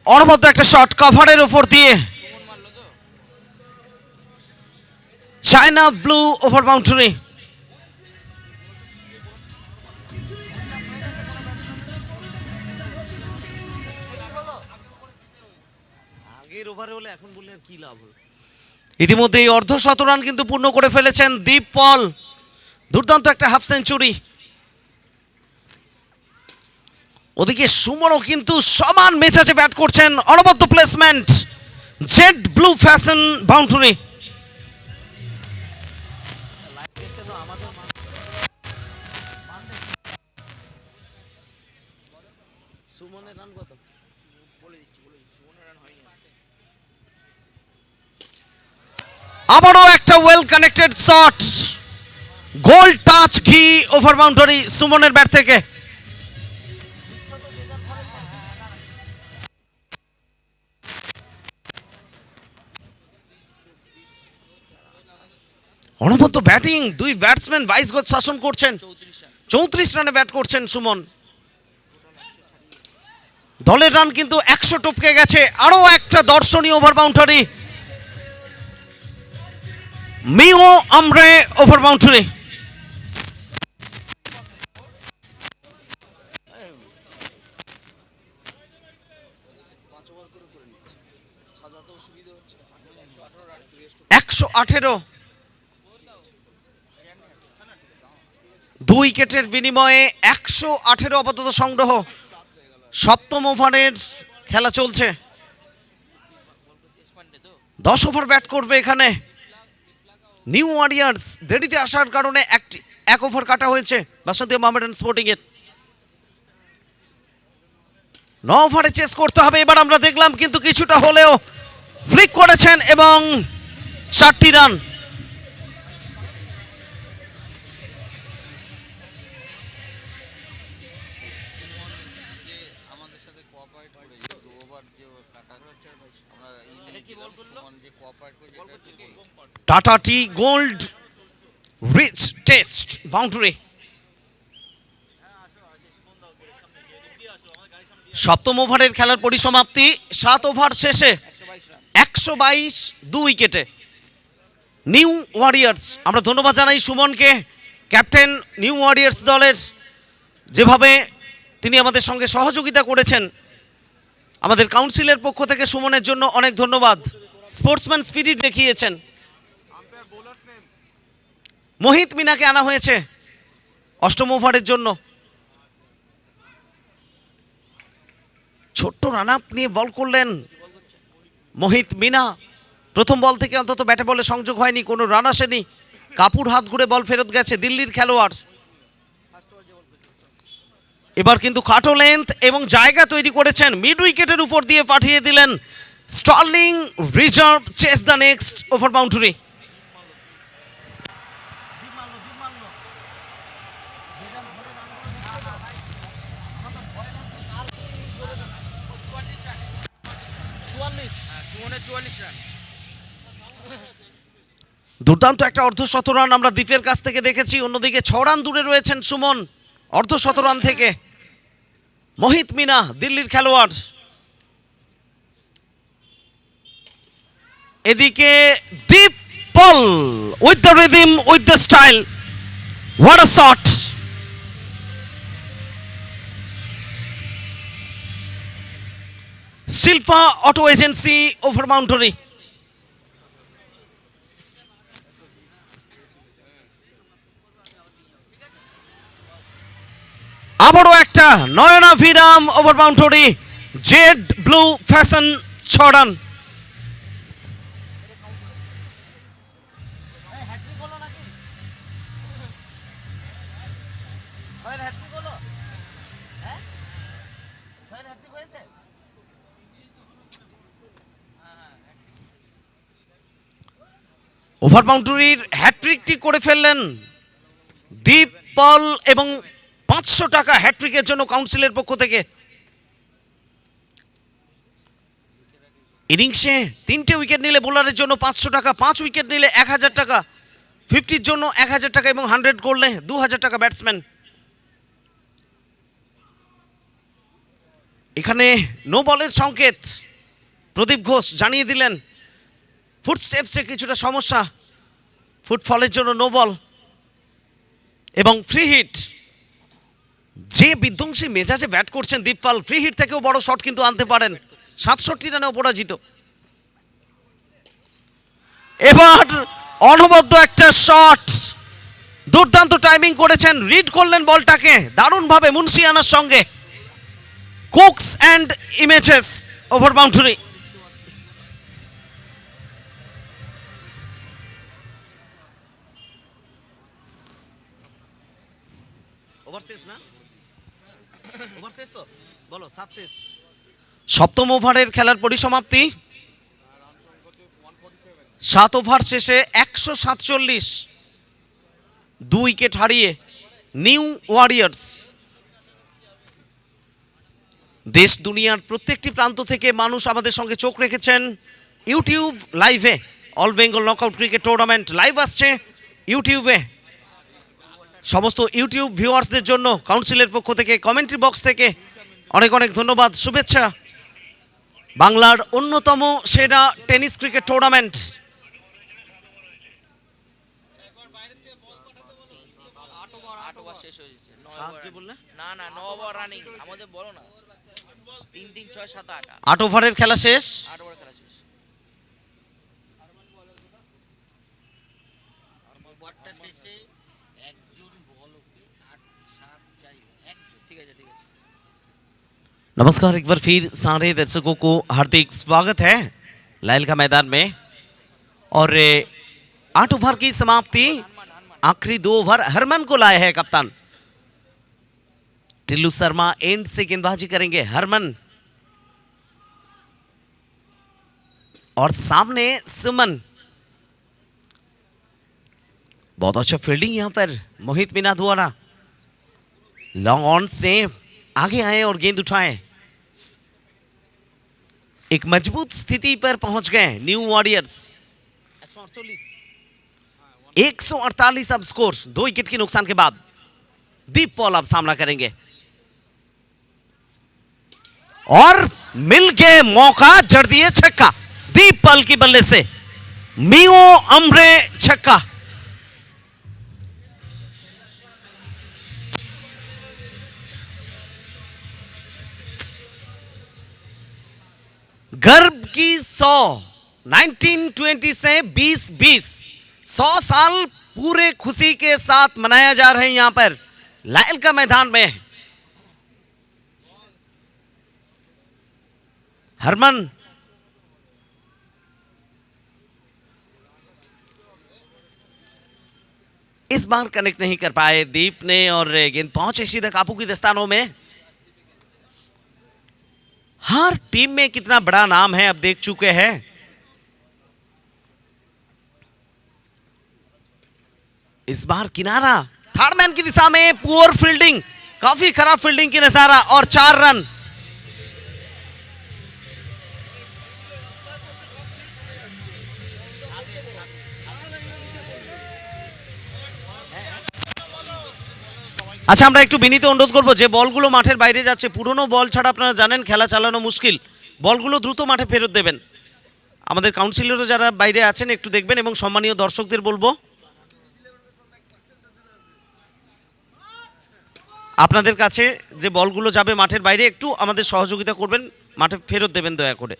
অনবদ্য একটা শট কভারের উপর দিয়ে, চায়না ব্লু ওভার বাউন্ডারি। আগের ওভারে হলে এখন বললে আর কি লাভ হলো। ইতিমধ্যে এই অর্ধশত রান কিন্তু পূর্ণ করে ফেলেছেন দীপ পল। দুর্দান্ত একটা হাফ সেঞ্চুরি। ওদিকে সুমনও কিন্তু সমান মেজাজে ব্যাট করছেন। অনবদ্য placement, Z Blue fashion boundary. আবারও একটা ওয়েল কানেক্টেড শট, গোল টাচ ঘি ওভার বাউন্ডারি সুমনের ব্যাট থেকে। অনবদ্য ব্যাটিং, দুই ব্যাটসম্যান 22 গজ শাসন করছেন। 34 রানে ব্যাট করছেন সুমন। দলের রান কিন্তু 100 টপকে গেছে। আরো একটা দর্শনীয় ওভার বাউন্ডারি, মিও আমরে ওভার বাউন্ডারি। একশো 18, 2 উইকেটের বিনিময়ে 118 আপাতত সংগ্রহ। সপ্তম ওভারের খেলা চলছে। 10 ওভার ব্যাট করবে এখানে নিউ ওয়ারিয়ার্স। দেরিতে আসার কারণে এক ওভার কাটা হয়েছে বাসন্তী মোহামেডান স্পোর্টিং এর। 9 ওভারে চেস করতে হবে এবার। আমরা দেখলাম কিন্তু কিছুটা হলেও ফ্লিক করেছেন এবং 4টি রান। টাটা টি গোল্ড রিচ টেস্ট বাউন্ডারি। সপ্তম ওভারের খেলার পরিসমাপ্তি। 7 ওভার শেষে 122, 2 উইকেটে নিউ ওয়ারিয়ার্স। আমরা ধন্যবাদ জানাই সুমনকে, ক্যাপ্টেন নিউ ওয়ারিয়ার্স দলের, যেভাবে তিনি আমাদের সঙ্গে সহযোগিতা করেছেন। আমাদের কাউন্সিলের পক্ষ থেকে সুমনের জন্য অনেক ধন্যবাদ। স্পোর্টসম্যান স্পিরিট দেখিয়েছেন। মোহিত মিনাকে আনা হয়েছে 8ম ওভারের জন্য। ছোট্ট রান আপ নিয়ে বল করলেন মোহিত মিনা। প্রথম বল থেকে অন্তত ব্যাটে বলে সংযোগ হয়নি, কোনো রান আসেনি। কাপুর হাত ঘুরে বল ফেরত গেছে দিল্লির খেলোয়াড়। এবার কিন্তু খাটো লেন্থ এবং জায়গা তৈরি করেছেন, মিড উইকেটের উপর দিয়ে পাঠিয়ে দিলেন। Sterling Reserve chase the next over boundary. দুর্দান্ত একটা অর্ধশত রান আমরা দীপের কাছ থেকে দেখেছি। অন্যদিকে 6 রান দূরে রয়েছেন সুমন অর্ধশত রান থেকে। মোহিত মিনা দিল্লির খেলোয়াড়। এদিকে Deep Pal with the rhythm, with the style, what a shot. Shilpa Auto Agency over boundary. আবারও একটা নয়নাভিরাম over boundary, Z Blue Fashion 6 run. Over বাউন্ডারির হ্যাট্রিকটি করে ফেললেন দীপ পল এবং 500 টাকা হ্যাট্রিকের জন্য কাউন্সিলের পক্ষ থেকে। ইনিংসে 3টে উইকেট নিলে বোলারের জন্য 500 টাকা, 5 উইকেট নিলে 1000 টাকা, 50-র জন্য 1000 টাকা এবং 100 করলে 2000 টাকা ব্যাটসম্যান। এখানে নো বলের সংকেত প্রদীপ ঘোষ জানিয়ে দিলেন। ফুট স্টেপসে কিছুটা সমস্যা, ফুটফলের জন্য নো বল এবং ফ্রি হিট। যে বিধ্বংসী মেজাজে ব্যাট করছেন দীপপাল, ফ্রি হিট থেকেও বড় শট কিন্তু আনতে পারেন। 67 রানে অপরাজিত। এবার অনবদ্য একটা শট, দুর্দান্ত টাইমিং করেছেন, রিড করলেন বলটাকে দারুণভাবে মুন্সিয়ানার সঙ্গে। Cooks and images over boundary. সপ্তম ওভারের খেলার পরিসমাপ্তি। 7 ওভার শেষে 147, 2 উইকেট হারিয়ে নিউ ওয়ারিয়ার্স। দেশ দুনিয়ার প্রত্যেকটি প্রান্ত থেকে মানুষ আমাদের সঙ্গে চোখ রেখেছেন ইউটিউব লাইভে। All Bengal knockout cricket tournament live আসছে ইউটিউবে সমস্ত ইউটিউব ভিউয়ার্সদের জন্য কাউন্সিলের পক্ষ থেকে কমেন্ট্রি বক্স থেকে অনেক অনেক ধন্যবাদ, শুভেচ্ছা। বাংলার অন্যতম সেরা টেনিস ক্রিকেট টুর্নামেন্ট। আট ওভার শেষ হয়ে যাচ্ছে, 9 ওভার না না 9 ওভার রানিং আমাদের, বলো না 3 3 6 7 8 8 ওভারের খেলা শেষ। 8 ওভার খেলা শেষ। ঠিক আছে ঠিক আছে। नमस्कार, एक बार फिर सारे दर्शकों को हार्दिक स्वागत है लाइल का मैदान में। और 8 ओवर की समाप्ति, आखिरी 2 ओवर हरमन को लाए हैं कप्तान। टिल्लू शर्मा एंड से गेंदबाजी करेंगे, हरमन और सामने सुमन। बहुत अच्छा फील्डिंग यहाँ पर मोहित मीना द्वारा, लॉन्ग ऑन से आगे आए और गेंद उठाए। एक मजबूत स्थिति पर पहुंच गए न्यू वॉरियर्स। 148 अब स्कोर, 2 विकेट के नुकसान के बाद। दीप पॉल अब सामना करेंगे और मिल गए मौका, जड़ दिए छक्का दीप पॉल की बल्ले से। मियो अम्रे छक्का। गर्भ की 1920 से 2020 100 साल पूरे खुशी के साथ मनाया जा रहे हैं यहां पर लाइल का मैदान में। हरमन इस बार कनेक्ट नहीं कर पाए दीप ने और गेंद पहुंचे सीधा कापू की दस्तानों में। हर टीम में कितना बड़ा नाम है अब देख चुके हैं। इस बार किनारा थर्ड मैन की दिशा में, पुअर फील्डिंग, काफी खराब फील्डिंग की नजारा और 4 रन। আচ্ছা, আমরা একটু বিনীত অনুরোধ করব, যে বলগুলো মাঠের বাইরে যাচ্ছে, পুরনো বল ছাড়া আপনারা জানেন খেলা চালানো মুশকিল, বলগুলো দ্রুত মাঠে ফেরত দেবেন। আমাদের কাউন্সিলরও যারা বাইরে আছেন একটু দেখবেন এবং সম্মানীয় দর্শকদের বলবো আপনাদের কাছে যে বলগুলো যাবে মাঠের বাইরে একটু আমাদের সহযোগিতা করবেন, মাঠে ফেরত দেবেন দয়া করে।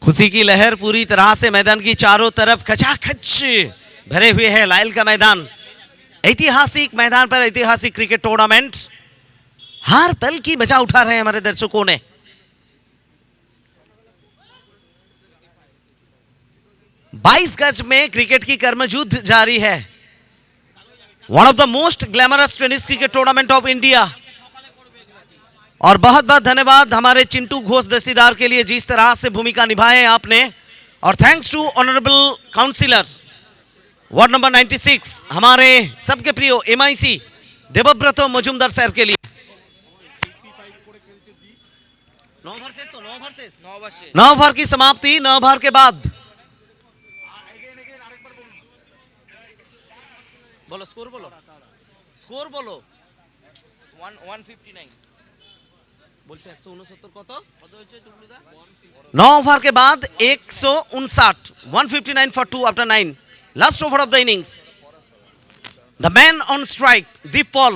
खुशी की लहर पूरी तरह से मैदान की चारों तरफ खचाखच भरे हुए है लाइल का मैदान। ऐतिहासिक मैदान पर ऐतिहासिक क्रिकेट टूर्नामेंट, हर पल की मजा उठा रहे हैं हमारे दर्शकों ने। बाईस गज में क्रिकेट की कर्मयुद्ध जारी है। One of the most glamorous tennis cricket tournament of India. और बहुत बहुत धन्यवाद हमारे चिंटू घोष दस्तीदार के लिए, जिस तरह से भूमिका निभाए आपने। और thanks to honourable councillor ward number 96 हमारे सबके प्रिय MIC देवव्रत मजुमदार सर के लिए। 9 ओवर शेष, तो 9 ओवर शेष, 9 ओवर शेष। 9 ओवर की समाप्ति, 9 ओवर के बाद बोलो स्कोर, बोलो स्कोर, बोलो 159 বলছে 169 কত কত হয়েছে টুকলুদা? 9 ओवर के बाद 159, 159 for 2 after 9. Last over of the innings. The man on strike, Deep Paul.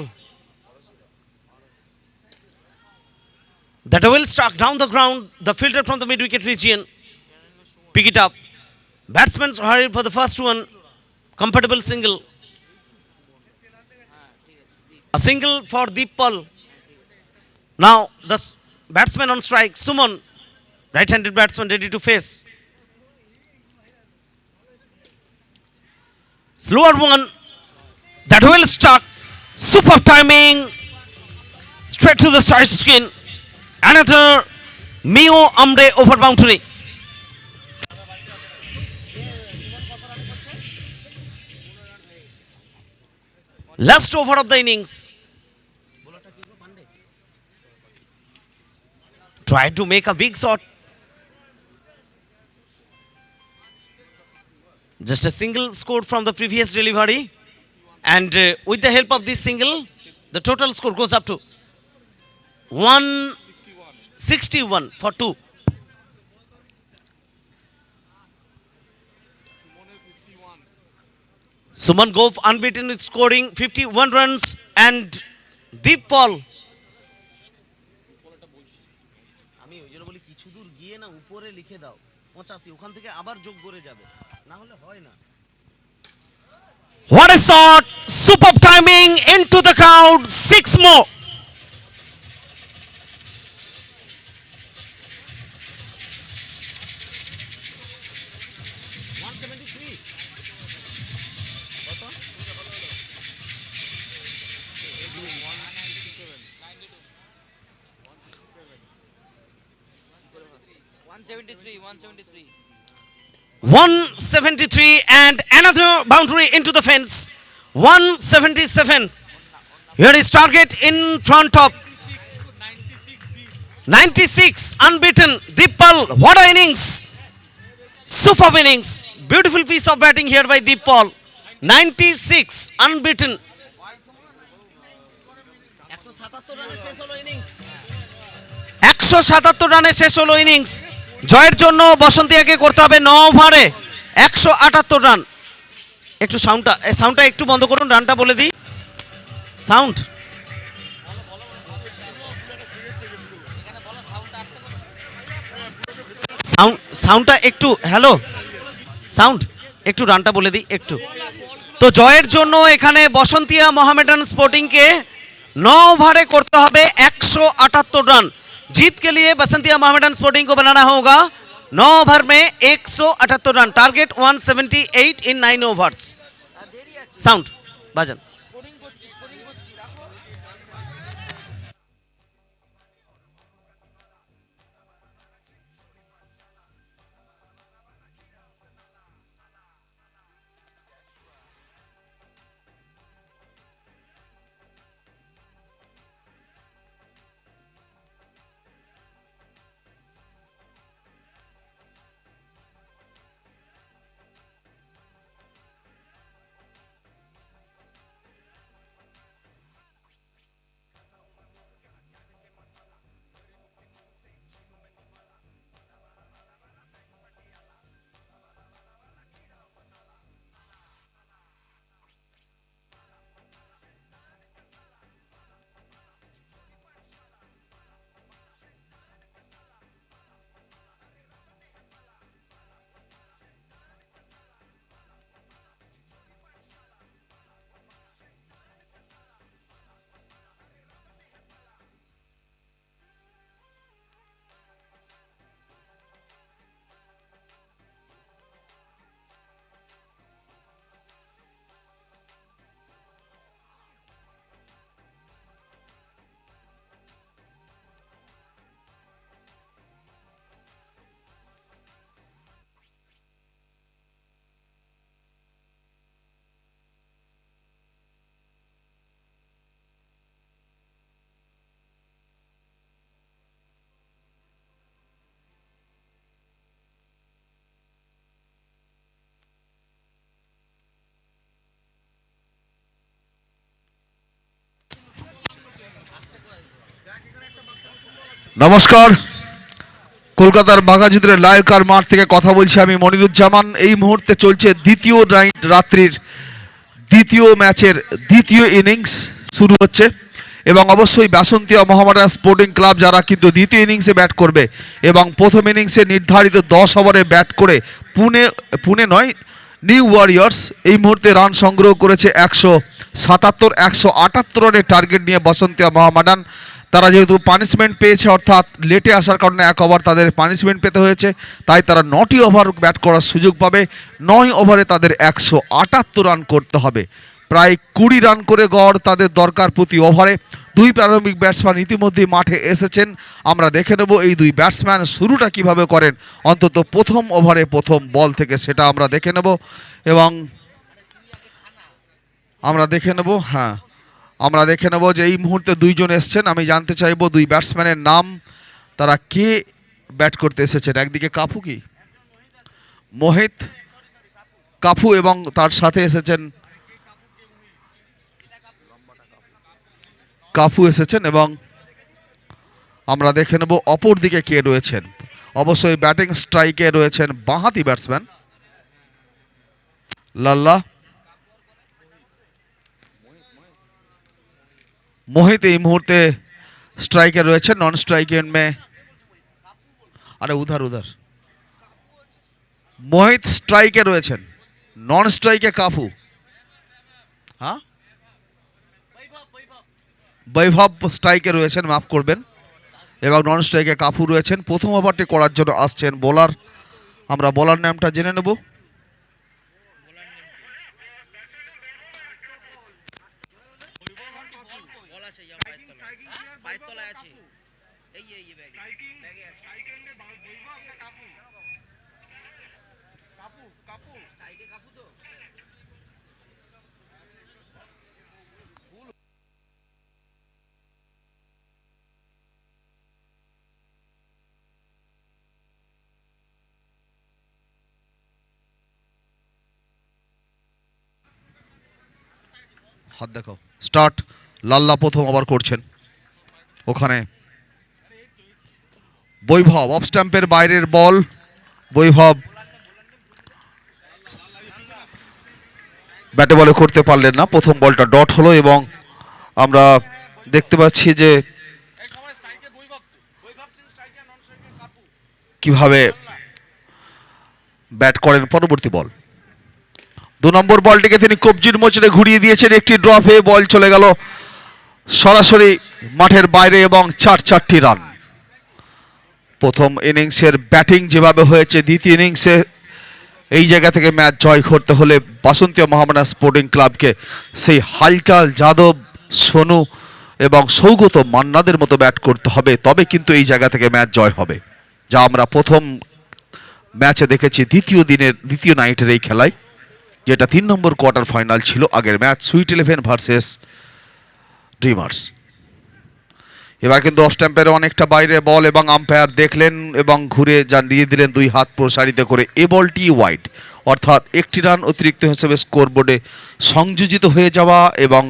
The double struck down the ground. The fielder from the mid-wicket region pick it up. Batsmen hurried for the first one. Comfortable single. A single for Deep Paul. Now the batsman on strike, Suman, right-handed batsman ready to face. Slower one, that well struck, superb timing, straight to the side skin. Another Mio Amre over boundary. Last over of the innings. Tried to make a big shot. Just a single scored from the previous delivery, and with the help of this single, the total score goes up to 161 for 2. Suman Gove unbeaten with scoring 51 runs, and Deep Paul. আমি ওই জন্য বলি কিছু দূর গিয়ে না উপরে লিখে দাও 85, ওখান থেকে আবার যোগ করে যাবে, না হলে হয় না। What a shot! Superb timing into the crowd. 6 more. $173. 173 and another boundary into the fence. 177. Here is target in front of 96 unbeaten. Deepal, what a innings! Superb innings. Beautiful piece of batting here by Deepal. 96 unbeaten. 177 রানে শেষ হলো innings. জয়ের জন্য বসন্তিয়াকে করতে হবে 9 ওভারে 178 run. একটু সাউন্ডটা একটু বন্ধ করুন, রানটা বলে দিই। সাউন্ডটা একটু, হ্যালো সাউন্ড একটু, রানটা বলে দিই একটু। তো জয়ের জন্য এখানে বসন্তিয়া মোহামেডান স্পোর্টিংকে 9 ওভারে করতে হবে 178 রান। जीत के लिए बसंतिया मोहम्मदन स्पोर्टिंग को बनाना होगा 9 ओवर में 178 रन। टारगेट 178 इन 9 ओवर्स। साउंड बाजन। নমস্কার, কলকাতার বাঘাযতীনের লায়কার মাঠ থেকে কথা বলছি আমি মনিরুজ্জামান। এই মুহূর্তে চলছে দ্বিতীয় রাত্রির দ্বিতীয় ম্যাচের দ্বিতীয় ইনিংস শুরু হচ্ছে এবং অবশ্যই বাসন্তিয়া মোহামেডান স্পোর্টিং ক্লাব যারা কিন্তু দ্বিতীয় ইনিংসে ব্যাট করবে এবং প্রথম ইনিংসে নির্ধারিত 10 ওভারে ব্যাট করে পুনে নয় নিউ ওয়ারিয়র্স এই মুহূর্তে রান সংগ্রহ করেছে 178 রানের টার্গেট নিয়ে বসন্তিয়া মোহামেডান। তারা যেহেতু পানিশমেন্ট পেয়েছে, অর্থাৎ লেটে আসার কারণে 1 ওভার তাদের পানিশমেন্ট পেতে হয়েছে, তাই তারা 9টি ওভার ব্যাট করার সুযোগ পাবে। 9 ওভারে তাদের 178 রান করতে হবে। প্রায় 20 রান করে গড় তাদের দরকার প্রতি ওভারে। দুই প্রারম্ভিক ব্যাটসম্যান ইতিমধ্যেই মাঠে এসেছেন। আমরা দেখে নেব এই দুই ব্যাটসম্যান শুরুটা কিভাবে করেন, অন্তত প্রথম ওভারে প্রথম বল থেকে সেটা আমরা দেখে নেব এবং আমরা দেখে নেব যে এই মুহূর্তে দুইজন এসছেন। আমি জানতে চাইবো দুই ব্যাটসম্যানের নাম, তারা কে ব্যাট করতে এসেছেন। একদিকে কাপুকি মোহিত কাফু এবং তার সাথে এসেছেন এবং আমরা দেখে নেব অপর দিকে কে রয়েছেন। অবশ্যই ব্যাটিং স্ট্রাইকে রয়েছেন বাঁহাতি ব্যাটসম্যান লাল্লা। मोहित এই মুহূর্তে স্ট্রাইকে রয়েছে, নন স্ট্রাইকে में আরে উধার মোহিত স্ট্রাইকে রয়েছেন, নন স্ট্রাইকে কাফু। হ্যাঁ, বৈভব স্ট্রাইকে রয়েছেন, মাফ করবেন, এবং নন স্ট্রাইকে কাফু রয়েছেন। প্রথম ওভারটি করার জন্য আসছেন বোলার। আমরা বোলার নামটা জেনে নেব। হাত দেখাও, স্টার্ট। লাল্লা প্রথম ওভার করছেন। ওখানে বৈভব অফ স্ট্যাম্পের বাইরের বল, বৈভব ব্যাটে বলে করতে পারলেন না। প্রথম বলটা ডট হলো এবং আমরা দেখতে পাচ্ছি যে কিভাবে ব্যাট করেন। পরবর্তী বল, 2 নম্বর বলটিকে তিনি কবজির মোচড়ে ঘুরিয়ে দিয়েছেন। একটি ড্রপ হয়ে বল চলে গেল সরাসরি মাঠের বাইরে এবং 4টি রান। প্রথম ইনিংসের ব্যাটিং যেভাবে হয়েছে, দ্বিতীয় ইনিংসে এই জায়গা থেকে ম্যাচ জয় করতে হলে বাসন্তী মোহামেডান স্পোর্টিং ক্লাবকে সেই হালচাল যাদব, সোনু এবং সৌগত মান্নাদের মতো ব্যাট করতে হবে, তবে কিন্তু এই জায়গা থেকে ম্যাচ জয় হবে, যা আমরা প্রথম ম্যাচে দেখেছি দ্বিতীয় নাইটের এই খেলায়, যেটা 3 নম্বর কোয়ার্টার ফাইনাল ছিল আগের ম্যাচ, সুইট 11 ভার্সেস ড্রিমার্স। এবার কিন্তু অফ স্ট্যাম্পের অনেকটা বাইরে বল এবং আম্পায়ার দেখলেন এবং ঘুরে দিয়ে দিলেন 2 হাত প্রসারিত করে। এ বলটি ওয়াইড, অর্থাৎ 1টি রান অতিরিক্ত হিসেবে স্কোরবোর্ডে সংযোজিত হয়ে যাওয়া, এবং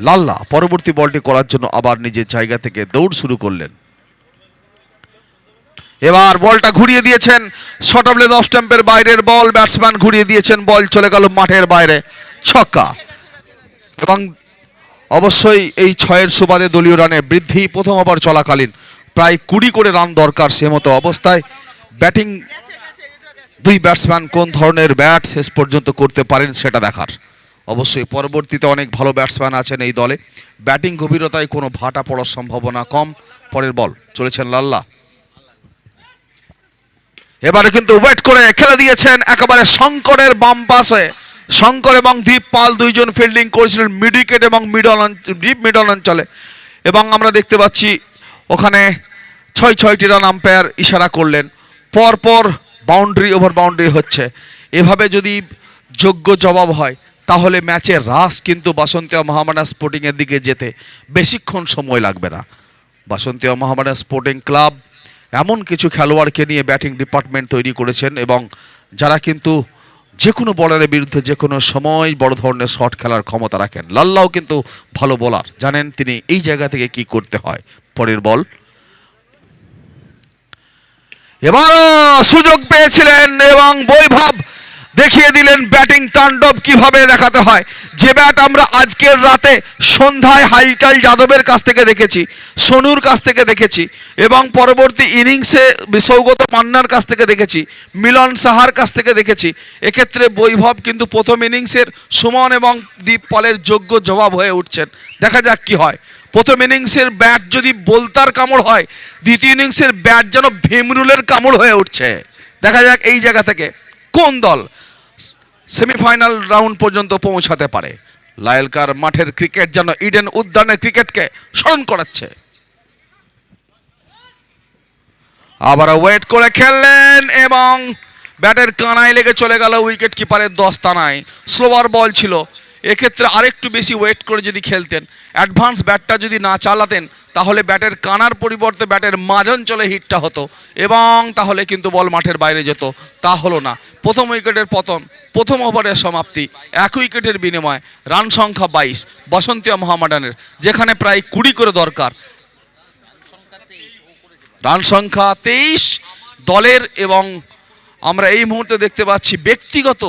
লাল্লা পরবর্তী বলটি করার জন্য আবার নিজের জায়গা থেকে দৌড় শুরু করলেন। এবার বলটা ঘুরিয়ে দিয়েছেন, শর্ট অফ লেগ অফ স্ট্যাম্পের বাইরের বল, ব্যাটসম্যান ঘুরিয়ে দিয়েছেন, বল চলে গেল মাঠের বাইরে, ছক্কা। এবং অবশ্যই এই 6-এর সুবাদে দলীয় রানে বৃদ্ধি। প্রথম ওভার চলাকালীন প্রায় 20 করে রান দরকার, সে মতো অবস্থায় ব্যাটিং 2 ব্যাটসম্যান কোন ধরনের ব্যাট শেষ পর্যন্ত করতে পারেন সেটা দেখার। অবশ্যই পরবর্তীতে অনেক ভালো ব্যাটসম্যান আছেন এই দলে, ব্যাটিং গভীরতায় কোনো ভাটা পড়ার সম্ভাবনা কম। পরের বল চলেছেন লাল্লা। এবারে কিন্তু ওয়েট করে খেলে দিয়েছেন একেবারে শঙ্করের বাম পাশে। শঙ্কর এবং দীপ পাল দুইজন ফিল্ডিং করেছিলেন মিড উইকেট এবং ডিপ মিডল অঞ্চলে, এবং আমরা দেখতে পাচ্ছি ওখানে 6টি রান আম্পায়ার ইশারা করলেন। পরপর বাউন্ডারি ওভার বাউন্ডারি হচ্ছে। এভাবে যদি যোগ্য জবাব হয় তাহলে ম্যাচের রাস কিন্তু বাসন্তী মোহামেডান স্পোর্টিংয়ের দিকে যেতে বেশিক্ষণ সময় লাগবে না। বাসন্তী মোহামেডান স্পোর্টিং ক্লাব এমন কিছু খেলোয়াড়কে নিয়ে ব্যাটিং ডিপার্টমেন্ট তৈরি করেছেন, এবং যারা কিন্তু যে কোনো বলারের বিরুদ্ধে যে কোনো সময় বড় ধরনের শট খেলার ক্ষমতা রাখেন। লাল্লাও কিন্তু ভালো বোলার, জানেন তিনি এই জায়গা থেকে কি করতে হয়। পরের বল, এবার সুযোগ পেয়েছিলেন এবং বৈভব দেখিয়ে দিলেন ব্যাটিং তাণ্ডব কিভাবে দেখাতে হয়। যে ব্যাট আমরা আজকের রাতে সন্ধ্যায় হালচাল যাদবের কাছ থেকে দেখেছি, সোনুর কাছ থেকে দেখেছি, এবং পরবর্তী ইনিংসে সৌগত মান্নার কাছ থেকে দেখেছি, মিলন সাহার কাছ থেকে দেখেছি, এক্ষেত্রে বৈভব কিন্তু প্রথম ইনিংসের সুমন এবং দীপ পলের যোগ্য জবাব হয়ে উঠছেন। দেখা যাক কি হয়। প্রথম ইনিংসের ব্যাট যদি বোলতার কামড় হয়, দ্বিতীয় ইনিংসের ব্যাট যেন ভীমরুলের কামড় হয়ে উঠছে। দেখা যাক এই জায়গা থেকে কোন দল সেমিফাইনাল রাউন্ড পর্যন্ত পৌঁছাতে পারে। লায়েলকার মাঠের ক্রিকেট যেন ইডেন উদ্যানের ক্রিকেটকে স্মরণ করাচ্ছে। আবার ওয়েট করে খেললেন এবং ব্যাটের কানায় লেগে চলে গেল উইকেট কিপারের দস্তানায়। স্লোয়ার বল ছিল, এক্ষেত্রে আরেকটু বেশি ওয়েট করে যদি খেলতেন, অ্যাডভান্স ব্যাটটা যদি না চালাতেন, তাহলে ব্যাটের কানার পরিবর্তে ব্যাটের মাঝাঞ্চলে হিটটা হতো এবং তাহলে কিন্তু বল মাঠের বাইরে যেত। তা হলো না। প্রথম উইকেটের পতন, প্রথম ওভারের সমাপ্তি, 1 উইকেটের বিনিময়ে রান সংখ্যা 22 বসন্তিয়া মোহামেডানের, যেখানে প্রায় 20 করে দরকার। রান সংখ্যা 23 দলের, এবং আমরা এই মুহূর্তে দেখতে পাচ্ছি ব্যক্তিগত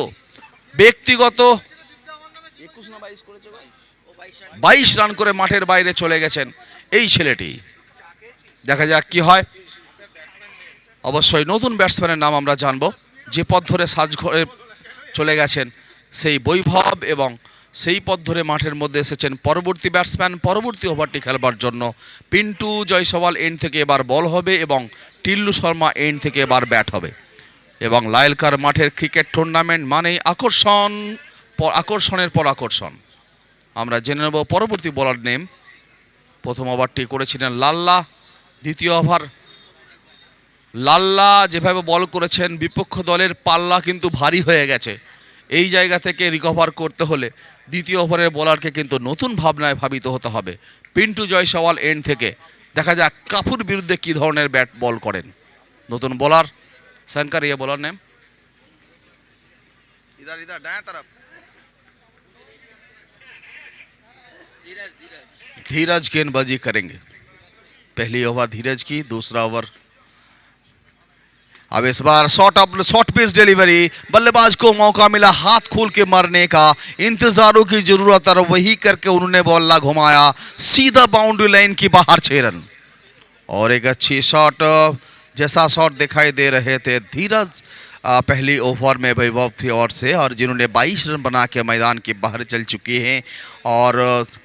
22 রান করে মাঠের বাইরে চলে গেছেন এই ছেলেটি। দেখা যাক কি হয়। অবশ্যই নতুন ব্যাটসম্যানের নাম আমরা জানবো, যে পথ ধরে সাজঘরে চলে গেছেন সেই বৈভব, এবং সেই পথ ধরে মাঠের মধ্যে এসেছেন পরবর্তী ব্যাটসম্যান পরবর্তী ওভারটি খেলবার জন্য। পিন্টু জয়সওয়াল এন্ড থেকে এবার বল হবে এবং টিল্লু শর্মা এন্ড থেকে এবার ব্যাট হবে। এবং লায়লকার মাঠের ক্রিকেট টুর্নামেন্ট মানেই আকর্ষণ, আকর্ষণের পর আকর্ষণ। আমরা জেনে নেব পরবর্তী বোলার নেম। প্রথম ওভারটি করেছিলেন লাল্লা, দ্বিতীয় ওভার লাল্লা যেভাবে বল করেছেন বিপক্ষ দলের পাল্লা কিন্তু ভারী হয়ে গেছে। এই জায়গা থেকে রিকভার করতে হলে দ্বিতীয় ওভারের বোলারকে কিন্তু নতুন ভাবনায় ভাবিত হতে হবে। পিন্টু জয়সওয়াল এন্ড থেকে দেখা যাক কাপুর বিরুদ্ধে কি ধরনের ব্যাট বল করেন নতুন বোলার। शंकर, ये बॉलर नेम इधर इधर दाएं तरफ। धीरज गेंदबाजी करेंगे। पहली ओवर धीरज की, दूसरा ओवर। अब इस बार शॉर्ट पिच डिलीवरी, बल्लेबाज को मौका मिला हाथ खोल के मारने का, इंतजारों की जरूरत और वही करके उन्होंने बॉल घुमाया सीधा बाउंड्री लाइन की बाहर 6 रन। और एक अच्छी शॉट जैसा शॉट दिखाई दे रहे थे धीरज पहली ओवर में वैभव की ओर से, और जिन्होंने 22 रन बना के मैदान के बाहर चल चुके हैं। और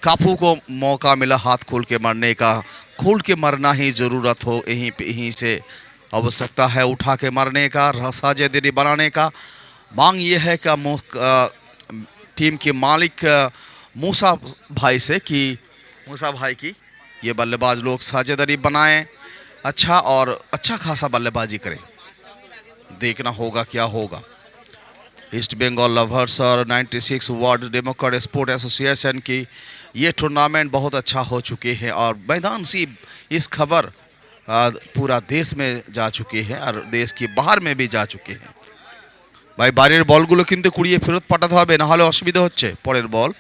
काफू को मौका मिला हाथ खोल के मारने का। खोल के मारना ही ज़रूरत हो, यहीं से आवश्यकता है उठा के मारने का, साझेदारी बनाने का। मांग ये है कि टीम के मालिक मूसा भाई से कि मूसा भाई की ये बल्लेबाज लोग साझेदारी बनाएं अच्छा, और अच्छा खासा बल्लेबाजी करें। देखना होगा क्या होगा। ईस्ट बंगाल लवर्स और 96 वार्ड डेमोक्रेट स्पोर्ट एसोसिएशन की ये टूर्नामेंट बहुत अच्छा हो चुके हैं, और मैदान से इस खबर पूरा देश में जा चुके हैं और देश के बाहर में भी जा चुके हैं। भाई বাইরের বলগুলো কিন্তু কুড়িয়ে ফেরত পাঠাতে হবে, না হলে অসুবিধা হচ্ছে। পরের বল,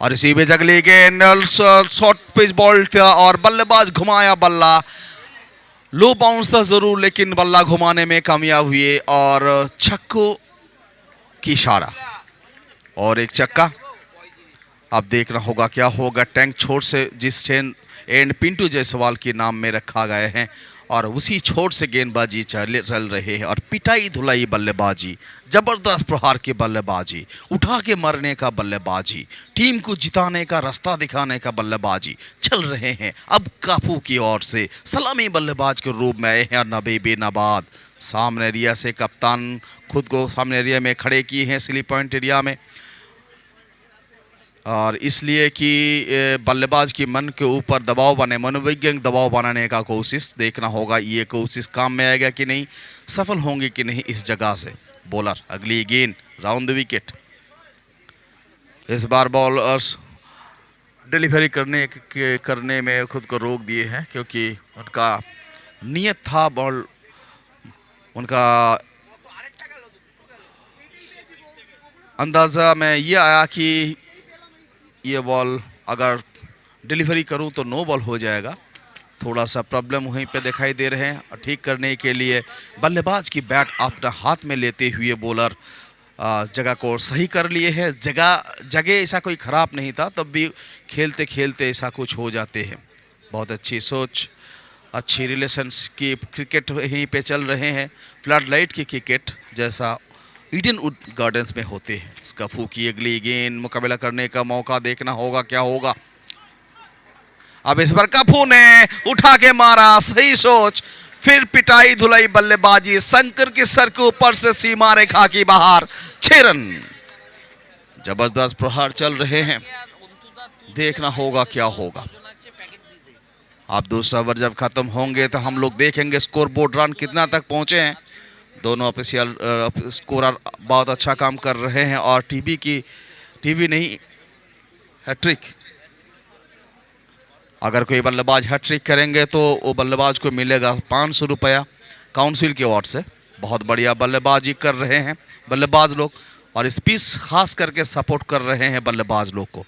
और इसी में अगली गेंद शॉर्ट पिच बॉल था और बल्लेबाज घुमाया बल्ला। लो बाउंस था जरूर, लेकिन बल्ला घुमाने में कामयाब हुए और छक्कों की इशारा और एक चक्का। अब देखना होगा क्या होगा। टैंक छोर से जिस एंड पिंटू जायसवाल के नाम में रखा गए हैं, और उसी छोर से गेंदबाजी चल रहे हैं, और पिटाई धुलाई बल्लेबाजी, जबरदस्त प्रहार की बल्लेबाजी, उठा के मारने का बल्लेबाजी, टीम को जिताने का रास्ता दिखाने का बल्लेबाजी चल रहे हैं। अब काफू की ओर से सलामी बल्लेबाज के रूप में आए हैं नबी बिनाबाद। सामने एरिया से कप्तान खुद को सामने एरिया में खड़े किए हैं, स्लिप पॉइंट एरिया में, और इसलिए कि बल्लेबाज की मन के ऊपर दबाव बने, मनोवैज्ञानिक दबाव बनाने का कोशिश। देखना होगा ये कोशिश काम में आएगा कि नहीं, सफल होंगे कि नहीं इस जगह से बॉलर। अगली गेंद राउंड द विकेट। इस बार बॉलर्स डिलीवरी करने में खुद को रोक दिए हैं, क्योंकि उनका नियत था बॉल, उनका अंदाज़ा में ये आया कि ये बॉल अगर डिलीवरी करूं तो नो बॉल हो जाएगा। थोड़ा सा प्रॉब्लम वहीं पे दिखाई दे रहे हैं, और ठीक करने के लिए बल्लेबाज की बैट अपना हाथ में लेते हुए बॉलर जगह को सही कर लिए हैं। जगह ऐसा कोई ख़राब नहीं था, तब भी खेलते खेलते ऐसा कुछ हो जाते हैं। बहुत अच्छी सोच, अच्छी रिलेशंस की क्रिकेट यहीं पे चल रहे हैं, फ्लड लाइट की क्रिकेट जैसा ईडनवुड गार्डन्स में होते हैं। स्कफू की अगली गेंद, मुकाबला करने का मौका, देखना होगा क्या होगा। अब इस बार कफू ने उठा के मारा, सही सोच, फिर पिटाई धुलाई बल्लेबाजी, शंकर के सर के ऊपर से सीमा रेखा की बाहर 6 रन। जबरदस्त प्रहार चल रहे हैं, देखना होगा क्या होगा। अब दूसरा ओवर जब खत्म होंगे तो हम लोग देखेंगे स्कोर बोर्ड रन कितना तक पहुंचे हैं। दोनों ऑफिशियल स्कोरर बहुत अच्छा काम कर रहे हैं, और टीवी नहीं हैट्रिक अगर कोई बल्लेबाज हैट्रिक करेंगे तो वो बल्लेबाज को मिलेगा 500 रुपया काउंसिल की ओर से। बहुत बढ़िया बल्लेबाजी कर रहे हैं बल्लेबाज लोग, और इस पिच खास करके सपोर्ट कर रहे हैं बल्लेबाज लोग को।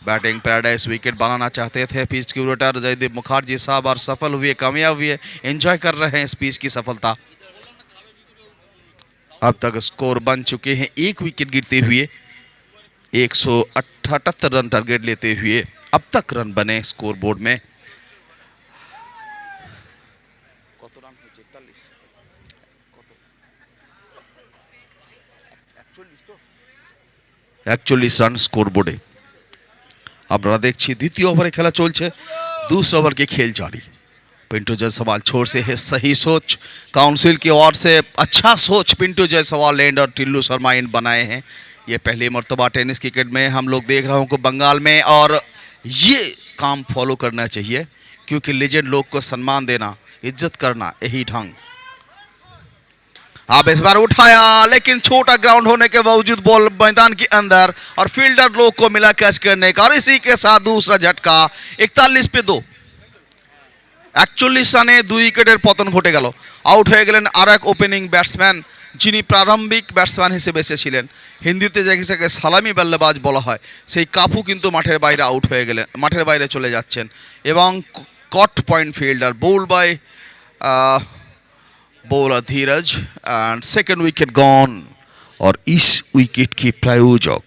बैटिंग पैराडाइज विकेट बनाना चाहते थे पिच क्यूरेटर जयदीप मुखर्जी साहब, और सफल हुए, कामयाब हुए, एंजॉय कर रहे हैं इस पिच की सफलता। अब तक स्कोर बन चुके हैं 1 विकेट गिरते हुए, 178 रन टारगेट लेते हुए अब तक रन बने स्कोर बोर्ड में। 41 রান স্কোর বোর্ডে। আপনারা দেখছি দ্বিতীয় ওভারে খেলা চলছে, दूसरे ओवर के खेल जारी। पिंटू जायसवाल छोर से है सही सोच, काउंसिल की ओर से अच्छा सोच पिंटू जायसवाल एंड और टिल्लू शर्मा एंड बनाए हैं। ये पहली मर्तबा टेनिस क्रिकेट में हम लोग देख रहे हो बंगाल में, और ये काम फॉलो करना चाहिए क्योंकि लेजेंड लोग को सम्मान देना, इज्जत करना, यही ढंग। अब इस बार उठाया लेकिन छोटा ग्राउंड होने के बावजूद बॉल मैदान के अंदर और फील्डर लोग को मिला कैच करने का, और इसी के साथ दूसरा झटका 41 पे 2, 41 রানে 2 উইকেটের পতন ঘটে গেল। আউট হয়ে গেলেন আর এক ওপেনিং ব্যাটসম্যান যিনি প্রারম্ভিক ব্যাটসম্যান হিসেবে এসেছিলেন, হিন্দিতে যেটাকে সালামি বল্লেবাজ বলা হয়, সেই কাপু কিন্তু মাঠের বাইরে আউট হয়ে গেলেন, মাঠের বাইরে চলে যাচ্ছেন। এবং caught point fielder bowled by bowler Dheeraj end second wicket gone. और इस विकेट की प्रायोजक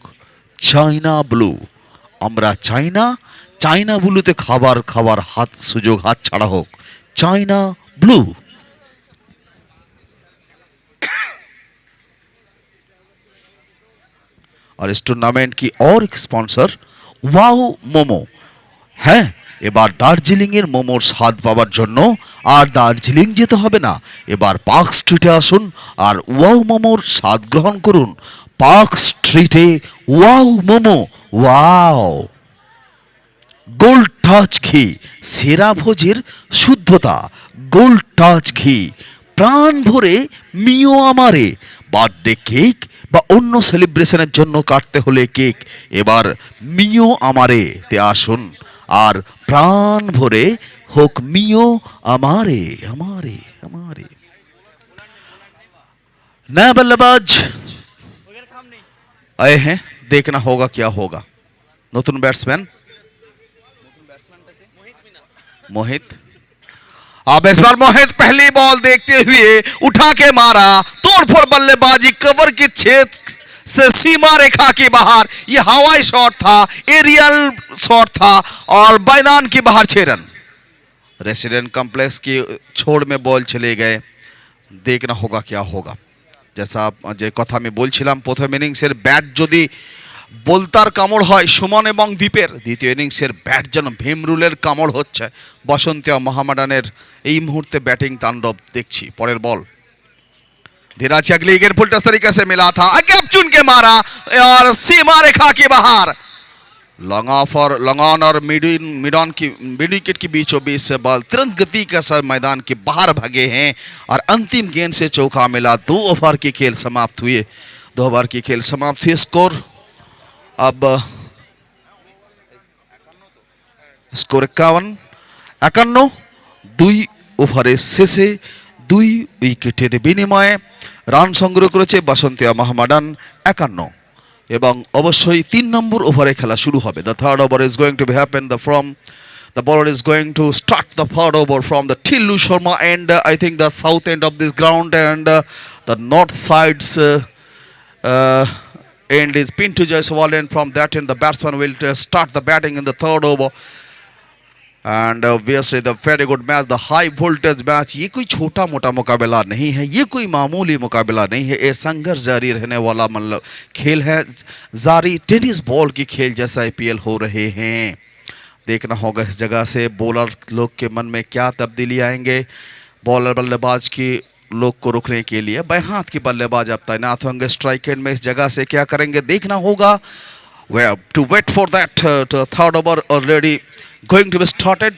चाइना ब्लू। আমরা চাইনা, চাইনা ব্লুতে খাবার খাবার হাত সুযোগ হাত ছাড়া হোক, চাইনা ব্লू। और इस टूर्नामेंट की और एक स्पॉन्सर वाओ मोमो। হ্যাঁ, এবার দার্জিলিং এর মোমোর স্বাদ পাওয়ার জন্য আর দার্জিলিং যেতে হবে না, এবার পার্ক স্ট্রিটে আসুন আর ওয়াও মোমোর স্বাদ গ্রহণ করুন। পার্ক স্ট্রিটে wow momo, wow. Gold touch ঘি, সেরা ভোজের শুদ্ধতা, গোল্ড টাচ ঘি। প্রাণ ভরে মিও আমারে। বার্থডে কেক বা অন্য সেলিব্রেশনের জন্য কাটতে হলে কেক, এবার মিও আমারে তে আসুন আর প্রাণ ভরে হোক मियो हमारे हमारे हमारे। नया बल्लेबाज आए हैं, देखना होगा क्या होगा। नतून बैट्समैन मोहित। अब इस बार मोहित पहली बॉल देखते हुए उठा के मारा, तोड़फोड़ बल्लेबाजी, कवर के छेद से सीमा रेखा के बाहर। यह हवाई शॉट था, एरियल शॉट था, और मैदान के बाहर 6 रन। रेसिडेंट कॉम्प्लेक्स की छोड़ में बॉल चले गए, देखना होगा क्या होगा। जैसा যে কথা আমি বলছিলাম, প্রথম ইনিংসের ব্যাট যদি বলতার কামড় হয় সুমন এবং দীপের, দ্বিতীয় ইনিংসের ব্যাট যেন ভীমরুলের কামড় হচ্ছে বসন্তিয়া মোহামেডানের। এই মুহূর্তে ব্যাটিং তাণ্ডব দেখছি। পরের बॉल धीराज अगली गेट इस तरीके से मिला था, गैप चुन के मारा और सीमा रेखा के बाहर। लॉन्ग ऑफ और लॉन्ग ऑन और मिड विकेट की बीचों बीच से बॉल तुरंत गति के साथ मैदान के बाहर भागे हैं और अंतिम गेंद से चौका मिला। 2 ओवर की खेल समाप्त हुए, 2 ओवर की खेल समाप्त हुई। स्कोर अब स्कोर 51। 2 ওভারের শেষে 2 উইকেটের বিনিময়ে রান সংগ্রহ করেছে বসন্তিয়া মোহামেডান 51। এবং অবশ্যই 3 নম্বর ওভারে খেলা শুরু হবে। The third over is going to be happen the bowler is going to start the third over from the Tillu Sharma end, I think the south end of this ground, and the north side's end is Pintu Jaiswal, and from that end the batsman will start the batting in the third over. And obviously the very good match, the high voltage match। ये कोई छोटा मोटा मुकाबला नहीं है, ये कोई मामूली मुकाबला नहीं है, ये संघर्ष जारी रहने वाला मतलब खेल है, जारी टेनिस बॉल की खेल जैसा IPL हो रहे हैं। देखना होगा इस जगह से बॉलर लोग के मन में क्या तब्दीली आएंगे। बॉलर बल्लेबाज की लोग को रोकने के लिए बाएं हाथ की बल्लेबाज अब तैनात होंगे स्ट्राइक एंड में। इस जगह से क्या करेंगे देखना होगा। We have to wait for that third over already going to be started।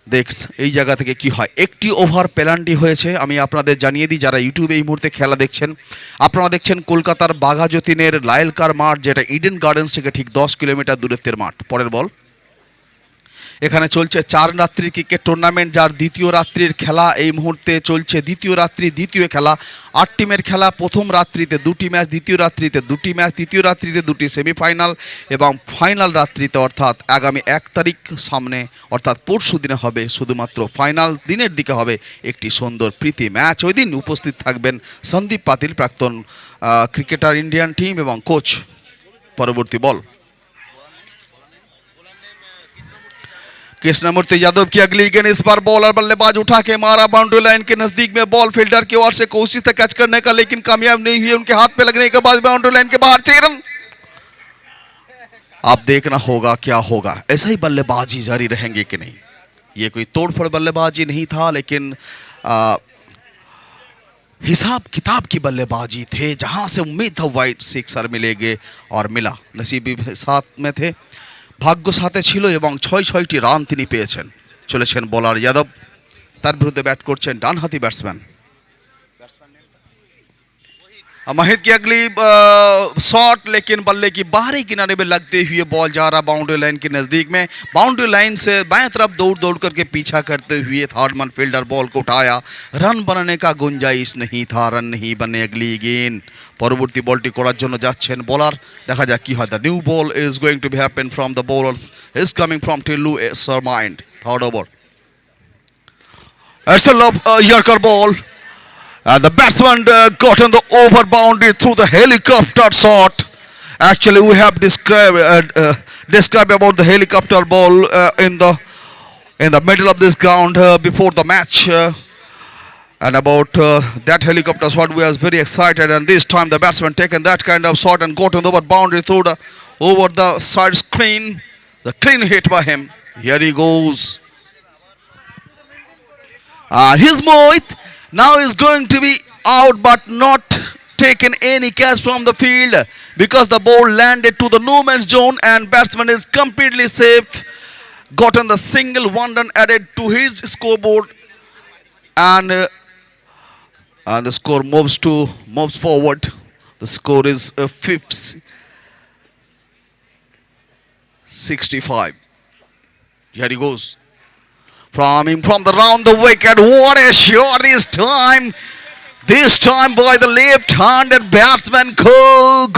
দেখ এই জায়গা থেকে কি হয়। একটি ওভার পেনাল্টি হয়েছে, আমি আপনাদের জানিয়ে দিই যারা ইউটিউবে এই মুহূর্তে খেলা দেখছেন। আপনারা দেখছেন কলকাতার বাঘাযতীনের লায়েলকার মাঠ, যেটা ইডেন গার্ডেন্স থেকে ঠিক 10 কিলোমিটার দূরত্বের মাঠ। পরের বল এখানে চলছে 4 রাত্রির ক্রিকেট টুর্নামেন্ট, যার দ্বিতীয় রাত্রির খেলা এই মুহূর্তে চলছে। দ্বিতীয় রাত্রি দ্বিতীয় খেলা, 8 টিমের খেলা। প্রথম রাত্রিতে 2টি ম্যাচ, দ্বিতীয় রাত্রিতে 2টি ম্যাচ, তৃতীয় রাত্রিতে 2টি সেমিফাইনাল এবং ফাইনাল রাত্রিতে অর্থাৎ আগামী 1 তারিখ সামনে অর্থাৎ পরশু দিনে হবে শুধুমাত্র ফাইনাল দিনের দিকে হবে একটি সুন্দর প্রীতি ম্যাচ। ওই দিন উপস্থিত থাকবেন সন্দীপ পাতিল, প্রাক্তন ক্রিকেটার ইন্ডিয়ান টিম এবং কোচ। পরবর্তী বল कृष्णमूर्ति यादव की अगली गेंद, इस बार बॉलर बल्लेबाज उठा के मारा बाउंड्री लाइन के नजदीक में, बॉल फील्डर की ओर से कोशिश था कैच करने का लेकिन कामयाब नहीं हुई। उनके हाथ पे लगने के बाद बाउंड्री लाइन के बाहर 6 रन। अब देखना होगा क्या होगा, ऐसा ही बल्लेबाजी जारी रहेंगे कि नहीं। ये कोई तोड़फोड़ बल्लेबाजी नहीं था लेकिन हिसाब किताब की बल्लेबाजी थे, जहां से उम्मीद था वाइड सिक्सर मिलेंगे और मिला। नसीब भी साथ में थे, ভাগ্য সাথে ছিল এবং 6টি রান তিনি পেয়েছেন। চলেছেন বোলার যাদব, তার বিরুদ্ধে ব্যাট করছেন ডানহাতি ব্যাটসম্যান माहिद की अगली शॉट, लेकिन बल्ले की बाहरी किनारे में लगते हुए बॉल जा रहा बाउंड्री लाइन के नज़दीक में। बाउंड्री लाइन से बाएं तरफ दौड़ करके पीछा करते हुए थर्डमैन फील्डर बॉल को उठाया। रन बनाने का गुंजाइश नहीं था, रन नहीं बने। अगली गेंद পরবর্তী বলটি করার জন্য যাচ্ছেন বোলার, দেখা যাক কি হয়। The new ball is going to be happen from the bowler is coming from Tillu Sharma end third over. It's a lob Yorker ball. The batsman got on the over boundary through the helicopter shot. Actually, we have described about the helicopter ball in the middle of this ground before the match, and about that helicopter shot. We was very excited, and this time the batsman taken that kind of shot and got on the over boundary through the over the side screen. The clean hit by him. Here he goes. His Mohit now is going to be out but not taken any catch from the field because the ball landed to the no man's zone and batsman is completely safe. Gotten the single, 1 run added to his scoreboard, and the score moves forward. The score is 65. Here he goes. From the round the wicket. What a shot this time. This time by the left-handed batsman.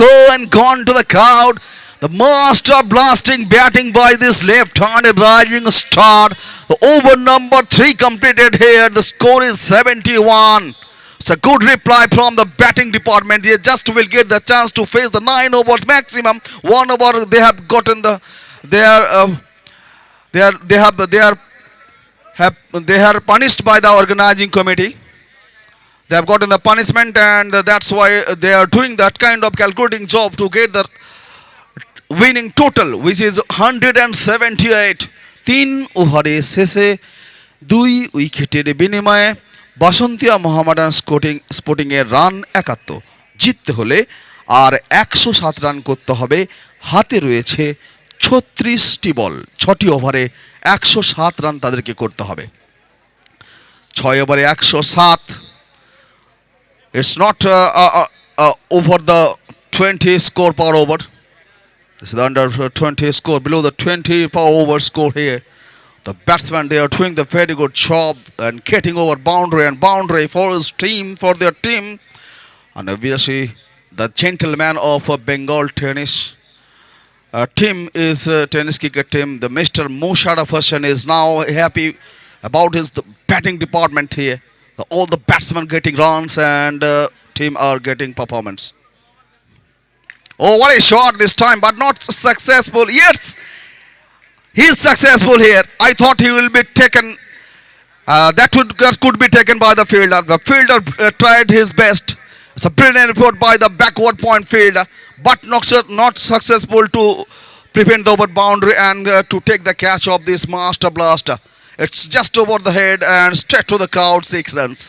Go and gone to the crowd. The master blasting batting by this left-handed rising star. The over number 3 completed here. The score is 71. It's a good reply from the batting department. They just will get the chance to face the 9 overs maximum. 1 over they have gotten they are punished by the organizing committee. They have gotten the punishment, and that's why they are doing that kind of calculating job to get the winning total, which is 178. 3 ওভারে শেষে 2 উইকেটের বিনিময়ে বাসন্তিয়া Mohammedan sporting এর run 71। জিততে হলে আর 107 run করতে হবে। হাতে রয়েছে 36টি বল, 6টি ওভারে 107 রান তাদেরকে করতে হবে। 6 ওভারে 107, it's not over the 20 score per over. This is under 20 score, below the 20 per over score here. The batsmen, they are doing the very good job and getting over boundary for his team, for their team. And obviously the gentleman of Bengal tennis team is tennis cricket team. The Mr. Musharraf Hussain is now happy about his batting department here. All the batsmen getting runs and team are getting performance. Oh, what a shot this time, but not successful. Yes, he is successful here. I thought he will be taken. That could be taken by the fielder. The fielder tried his best. It's a brilliant report by the backward point fielder, but not successful to prevent the over boundary and to take the catch of this master blaster. It's just over the head and straight to the crowd, 6 runs.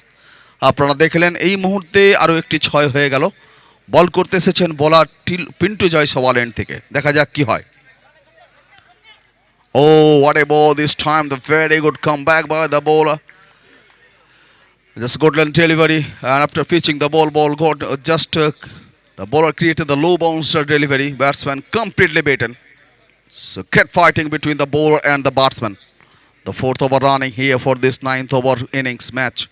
আপনারা দেখলেন এই মুহূর্তে আরো একটি 6 হয়ে গেল। বল করতে এসেছেন বোলার পিন্টু জয়সওয়াল এন্ড থেকে, দেখা যাক কি হয়। Oh, what a ball this time. The very good comeback by the bowler. Just good delivery, and after pitching the ball got the bowler created the low bouncer delivery. Batsman completely beaten. So cat fighting between the bowler and the batsman. The fourth over running here for this ninth over innings match.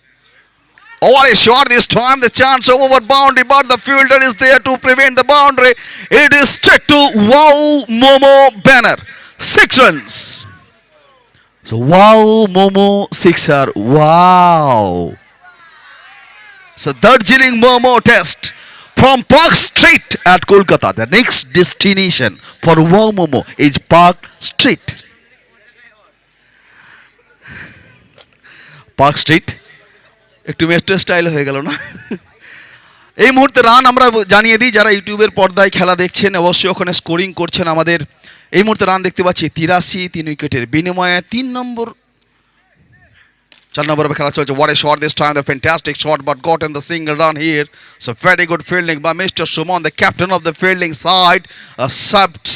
Over a shot this time, the chance over boundary, but the fielder is there to prevent the boundary. It is straight to Wow Momo Banner. 6 runs. So Wow Momo sixer. Wow. So Darjeeling Momo test from Park Street at Kolkata. The next destination for Wow Momo is Park Street. Park street একটু metro style হয়ে গেল না? এই মুহূর্তে run আমরা জানিয়ে দিই, যারা ইউটিউবের পর্দায় খেলা দেখছেন অবশ্যই ওখানে স্কোরিং করছেন আমাদের। এই মুহূর্তে রান দেখতে পাচ্ছি 83, 3 উইকেটের বিনিময়ে 4 number of খেলা চলছে। What a shot this time, the fantastic shot but got in the single run here. So very good fielding by Mr. Suman, the captain of the fielding side.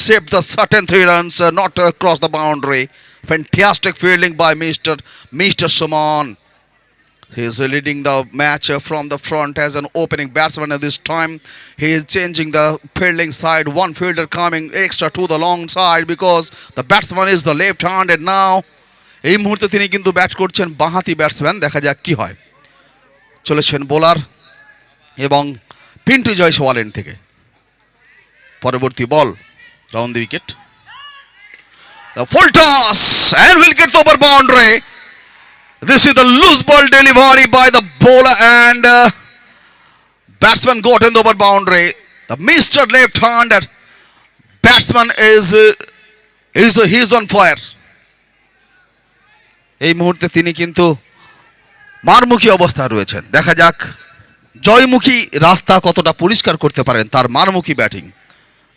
Saved the certain 3 runs, not across the boundary. Fantastic fielding by Mr. Suman. He is leading the match from the front as an opening batsman at this time. He is changing the fielding side. One fielder coming extra to the long side because the batsman is the left-handed now. এই মুহূর্তে তিনি কিন্তু bat করছেন বাঁহাতি batsman. দেখা যাক কি হয়। চলেছেন বোলার এবং পিন্টু জয়সওয়াল এন্ড থেকে। পরবর্তী ball round the wicket. The full toss and will get over boundary. This is the loose ball delivery by the bowler and batsman got in the over boundary. The Mr. Left-handed batsman is on fire. এই মুহূর্তে তিনি কিন্তু মারমুখী অবস্থায় রয়েছেন। দেখা যাক জয়মুখী রাস্তা কতটা পরিষ্কার করতে পারেন তার মারমুখী ব্যাটিং।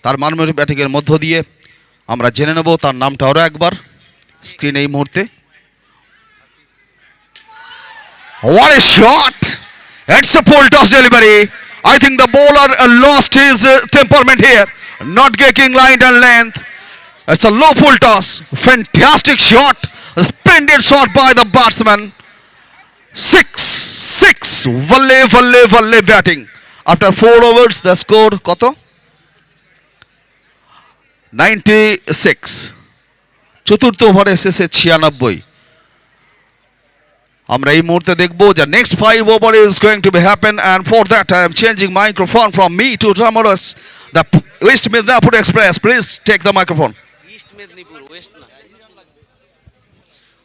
তার মারমুখী ব্যাটিংয়ের মধ্য দিয়ে আমরা জেনে নেব তার নামটা আরও একবার স্ক্রিনে এই মুহূর্তে। What a shot! It's a full toss delivery. I think the bowler lost his temperament here, not getting line and length. It's a low full toss. Fantastic shot. A splendid shot by the batsman. 6 valle batting. After 4 overs, the score কত? 96. চতুর্থ ওভারে শেষে 96। আমরা এই মুহূর্তে দেখব যে next 5 over is going to be happen, and for that I am changing microphone from me to Ramadas, the West Midnapur Express. Please take the microphone. East Medinipur, West না।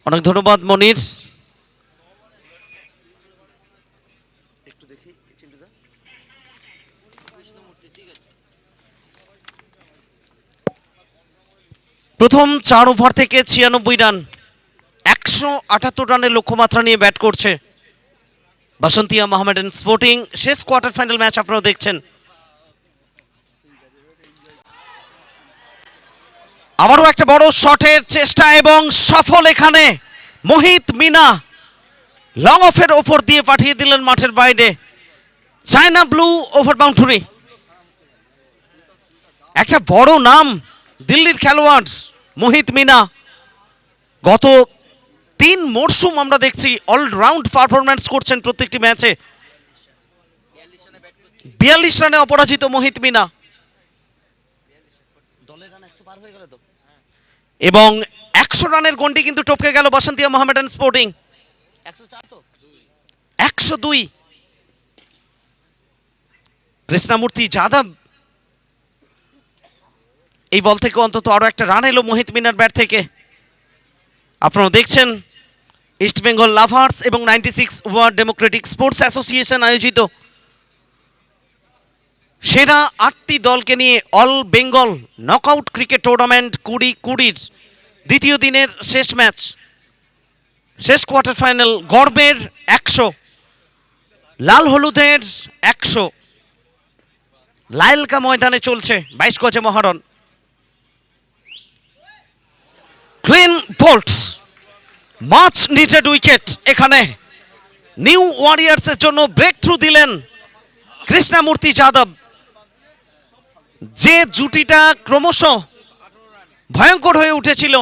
অনেক ধন্যবাদ মনির। একটু দেখি চিন্টুদা। প্রথম 4 ওভার থেকে 96 রান, 178 রানের লক্ষ্যমাত্রা নিয়ে ব্যাট করছে বাসন্তিয়া মোহামেডান স্পোর্টিং। শেষ কোয়ার্টার ফাইনাল ম্যাচ আপনারা দেখছেন। আবারও একটা বড় শটের চেষ্টা এবং সফল এখানে মোহিত মিনা। লং অফের ওপর দিয়ে পাঠিয়ে দিলেন মাঠের বাইরে। China blue over boundary. একটা বড় নাম দিল্লির খেলোয়াড় মোহিত মিনা। গত 3 মরশুম আমরা দেখছি অলরাউন্ড পারফরম্যান্স করছেন প্রত্যেকটি ম্যাচে। 42 রানে অপরাজিত মোহিত মিনা। এবং 100 রানের গন্ডি কিন্তু টপকে গেল বাসন্তিয়া মোহামেডান স্পোর্টিং। 102। কৃষ্ণমূর্তি যাদব এই বল থেকে অন্তত আরো একটা রান এলো মোহিত মিনার ব্যাট থেকে। আপনারা দেখছেন ইস্ট বেঙ্গল লাভার্স এবং 96 ওয়ার্ল্ড ডেমোক্রেটিক স্পোর্টস অ্যাসোসিয়েশন আয়োজিত সেরা 8টি দলকে নিয়ে all Bengal knockout cricket tournament 2020 দ্বিতীয় দিনের শেষ ম্যাচ, শেষ কোয়ার্টার ফাইনাল। গর্বের 100, লাল হলুদের 100 লাইলকা ময়দানে চলছে 22 গজে মহারণ। Clean bowled, much needed wicket. এখানে নিউ ওয়ারিয়ার্সের জন্য ব্রেক থ্রু দিলেন কৃষ্ণমূর্তি যাদব। যে জুটিটা ক্রমশ ভয়ঙ্কর হয়ে উঠেছিল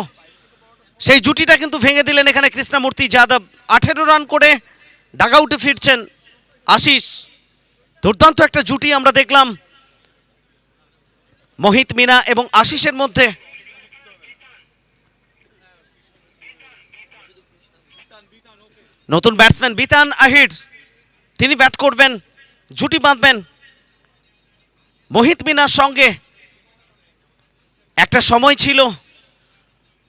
সেই জুটিটা কিন্তু ভেঙে দিলেন এখানে কৃষ্ণমূর্তি যাদব। 18 রান করে ডাগআউটে ফিরছেন আশিস। দুর্দান্ত একটা জুটি আমরা দেখলাম মোহিত মিনা এবং আশিসের মধ্যে। নতুন ব্যাটসম্যান বিতান আহির, তিনি ব্যাট করবেন, জুটি বাঁধবেন মোহিত মিনার সঙ্গে। একটা সময় ছিল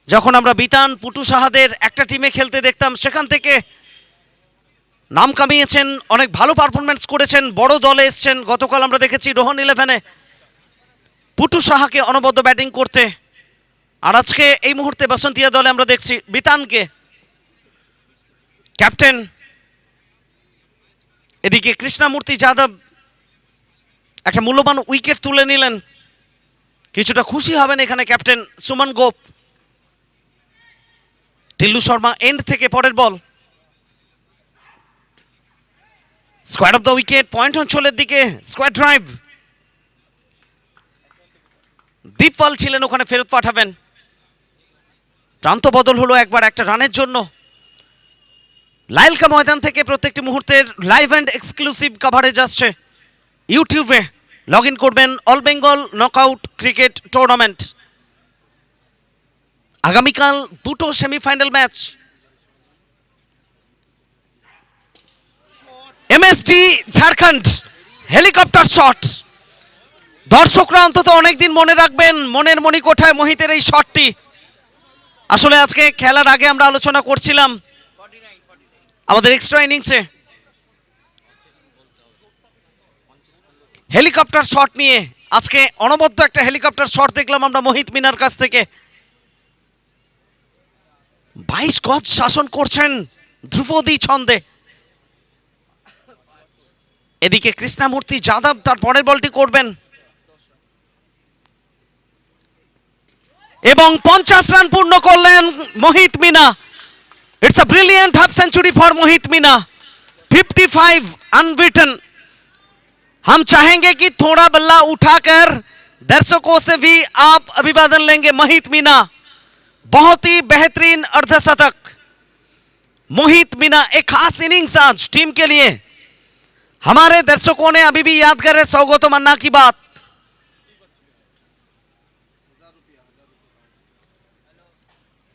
যখন আমরা বিতান পুটু সাহাদের একটা টিমে খেলতে দেখতাম, সেখান থেকে নাম কামিয়েছেন, অনেক ভালো পারফরমেন্স করেছেন, বড় দলে এসছেন। গতকাল আমরা দেখেছি রোহন 11-এ পুটু সাহাকে অনবদ্য ব্যাটিং করতে, আর আজকে এই মুহূর্তে বসন্তিয়া দলে আমরা দেখছি বিতানকে ক্যাপ্টেন। এদিকে কৃষ্ণমূর্তি যাদব একটা মূল্যবান উইকেট তুলে নিলেন, কিছুটা খুশি হবেন এখানে ক্যাপ্টেন সুমন গোপ। টিল্লু শর্মা এন্ড থেকে পরের ball, square of the wicket, point অঞ্চলের দিকে স্কোয়াড ড্রাইভ। দীপপাল ছিলেন ওখানে, ফেরত পাঠাবেন। প্রান্ত বদল হলো একবার একটা রানের জন্য। লাইলকা ময়দান থেকে প্রত্যেকটি মুহূর্তের লাইভ অ্যান্ড এক্সক্লুসিভ কভারেজ আসছে ইউটিউবে। লগ ইন করবেন all Bengal knockout cricket tournament. আগামীকাল দুটো semifinal match. MSD Jharkhand helicopter shot, দর্শকরা অন্তত অনেকদিন মনে রাখবেন মনের মণিকোঠায় মোহিতের এই শটটি। আসলে আজকে খেলার আগে আমরা আলোচনা করছিলাম আমাদের এক্সট্রা ইনিংসে হেলিকপ্টার শট নিয়ে। আজকে অনবদ্য একটা হেলিকপ্টার শট দেখলাম আমরা মোহিত মিনার কাছ থেকে। 22 গজ শাসন করছেন ধ্রুপদী ছন্দে। এদিকে কৃষ্ণমূর্তি যাদব তার পরের বলটি করবেন এবং 50 রান পূর্ণ করলেন Mohit Meena. It's a brilliant half century for Mohit Meena, 55 unbeaten. हम चाहेंगे कि थोड़ा बल्ला उठाकर दर्शकों से भी आप अभिवादन लेंगे। मोहित मीना बहुत ही बेहतरीन अर्धशतक। मोहित मीना एक खास इनिंग्स आज टीम के लिए। हमारे दर्शकों ने अभी भी याद करे सौगत मन्ना की बात।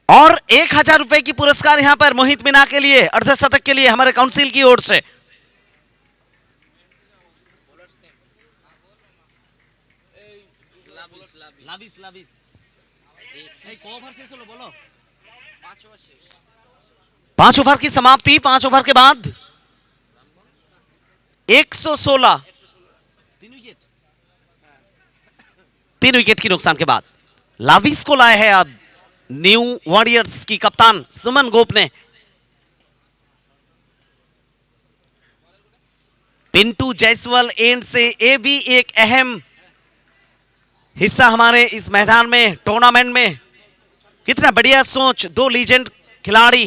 और 1000 रुपए की पुरस्कार यहां पर मोहित मीना के लिए अर्धशतक के लिए हमारे काउंसिल की ओर से। पांच ओवर की समाप्ति, 5 ओवर के बाद 116, 3 विकेट की नुकसान के बाद लाविस को लाया है अब न्यू वॉरियर्स की कप्तान सुमन गोप ने। पिंटू जायसवाल एंड से ये भी एक अहम हिस्सा हमारे इस मैदान में टूर्नामेंट में। कितना बढ़िया सोच, 2 लीजेंड खिलाड़ी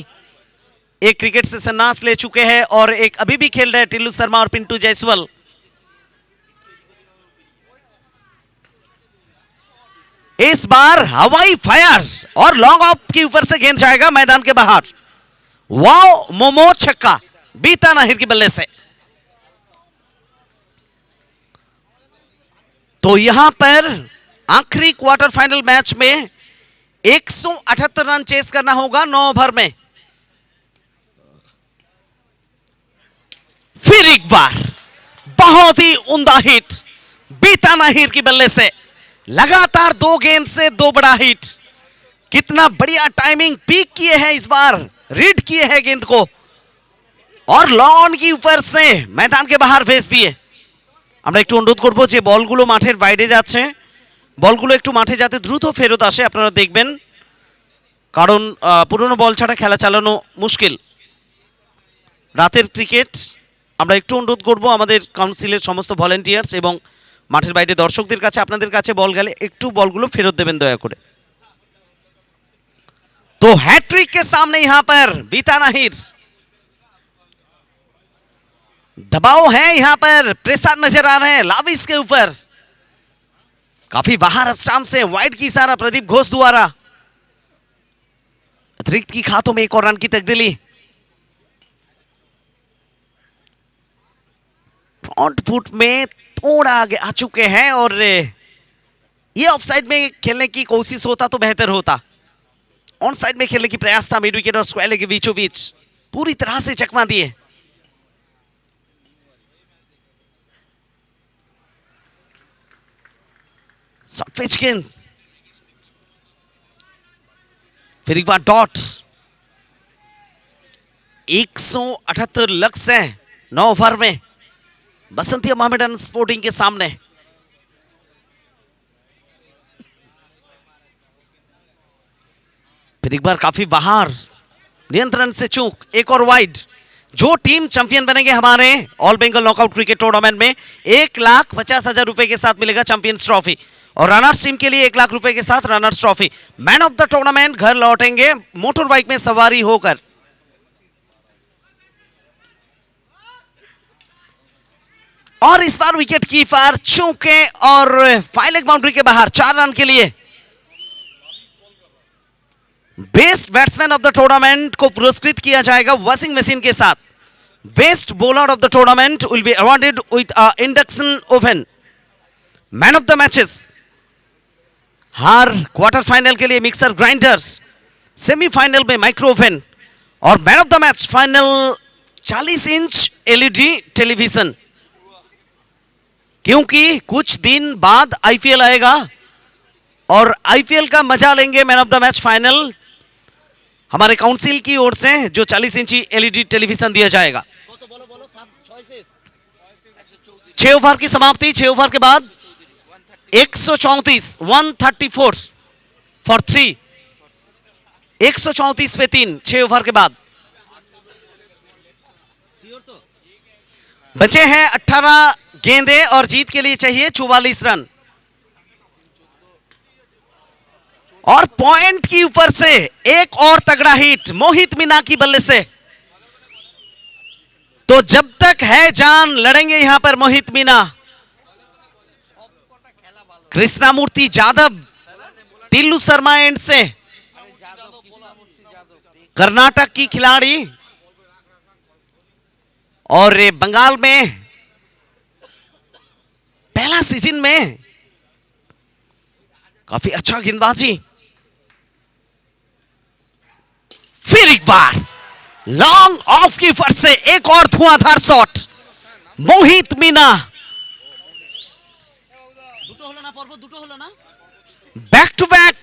एक क्रिकेट से संन्यास ले चुके हैं और एक अभी भी खेल रहे हैं, टिल्लू शर्मा और पिंटू जायसवाल। इस बार हवाई फायर और लॉन्ग ऑफ के ऊपर से गेंद जाएगा मैदान के बाहर। वाओ, मोमो छक्का बीता नाहिर की बल्ले से। तो यहां पर आखिरी क्वार्टर फाइनल मैच में 178 रन चेस करना होगा 9 ओवर में। फिर एक बार बहुत ही उम्दा हिट बीता नाहिर की बल्ले से। लगातार 2 गेंद से 2 बड़ा हिट। कितना बढ़िया टाइमिंग, पीक किए हैं इस बार, रीड किए हैं गेंद को और लॉन की ऊपर से मैदान के बाहर भेज दिए। আমরা একটু অনুরোধ করব যে বলগুলো মাঠের বাইরে যাচ্ছে, বলগুলো একটু মাঠে যাতে দ্রুত ফেরত আসে আপনারা দেখবেন, কারণ পুরনো বল ছাড়া খেলা চালানো মুশকিল। রাতের ক্রিকেট। আমরা একটু অনুরোধ করব আমাদের কাউন্সিলের সমস্ত ভলেন্টিয়ার্স এবং মাঠের বাইরে দর্শকদের কাছে, আপনাদের কাছে বল গেলে একটু বলগুলো ফেরত দেবেন দয়া করে। तो हैट्रिक के सामने यहां पर बीता नाहिर, दबाव है यहां पर, प्रेशर नजर आ रहे हैं लाविस के ऊपर। काफी बाहर स्टाम्प से वाइड की इशारा प्रदीप घोष द्वारा। अतिरिक्त की खातों में एक और रन की तकदीली। फ्रंट फुट में थोड़ा आगे आ चुके हैं और ये ऑफ साइड में खेलने की कोशिश होता तो बेहतर होता। ऑन साइड में खेलने की प्रयास था मिड विकेट और स्क्वायर के बीचों बीच। पूरी तरह से चकमा दिए। सफेद गेंद, फिर एक बार डॉट। 178 लक्ष्य है 9 ओवर में बसंतिया मोहम्मडन स्पोर्टिंग के सामने। फिर एक बार काफी बाहर, नियंत्रण से चूक, एक और वाइड। जो टीम चैंपियन बनेंगे हमारे all Bengal knockout cricket tournament में 1,50,000 रुपए के साथ मिलेगा चैंपियंस ट्रॉफी, और रनर्स टीम के लिए 1 लाख रुपए के साथ runners trophy. Man of the tournament घर लौटेंगे मोटर बाइक में सवारी होकर। और इस बार विकेट कीपर चूके और फाइव बाउंड्री के बाहर 4 रन के लिए। Best batsman of the tournament को पुरस्कृत किया जाएगा वॉशिंग मशीन के साथ। Best bowler of the tournament will be awarded with induction oven. Man of the matches her quarter final के लिए मिक्सर ग्राइंडर्स, सेमीफाइनल में माइक्रो ओवन, और man of the match final 40 inch LED television. क्योंकि कुछ दिन बाद IPL आएगा और आईपीएल का मजा लेंगे। Man of the match final हमारे काउंसिल की ओर से जो 40 इंची एलईडी टेलीविजन दिया जाएगा। 6 ओवर की समाप्ति, 6 ओवर के बाद 134 134 फॉर 3, 134 पे 3 6 ओवर के बाद। बचे हैं 18 गेंदे और जीत के लिए चाहिए 44 रन। और पॉइंट की ऊपर से एक और तगड़ा हिट मोहित मीना की बल्ले से। तो जब तक है जान लड़ेंगे यहां पर मोहित मीना। कृष्णामूर्ति यादव, टिल्लू शर्मा एंड से, कर्नाटक की खिलाड़ी, और बंगाल में पहला सीजन में काफी अच्छा गेंदबाजी। फिर एक बार लॉन्ग ऑफ की फट से एक और धुआंधार shot Mohit Meena. Back to back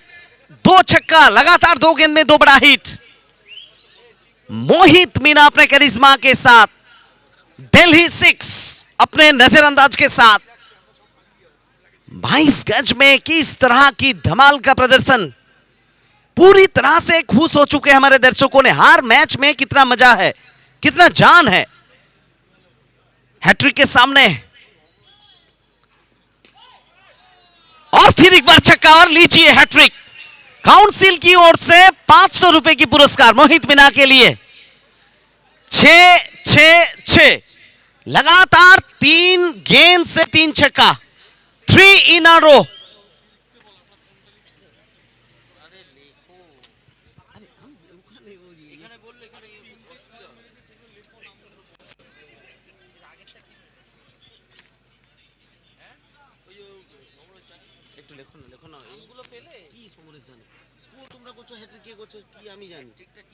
2 छक्का, लगातार 2 गेंद में 2 बड़ा हिट। मोहित मीना अपने करिश्मा के साथ, दिल्ली 6 अपने नजरअंदाज के साथ 22 गज में किस तरह की धमाल का प्रदर्शन। पूरी तरह से खुश हो चुके हमारे दर्शकों ने। हर मैच में कितना मजा है, कितना जान है। हैट्रिक के सामने, और फिर एक बार छक्का, और लीजिए हैट्रिक। काउंसिल की ओर से 500 रुपए की पुरस्कार मोहित मीना के लिए। 6-6-6 लगातार 3 गेंद से 3 छक्का, 3 इन अ रो।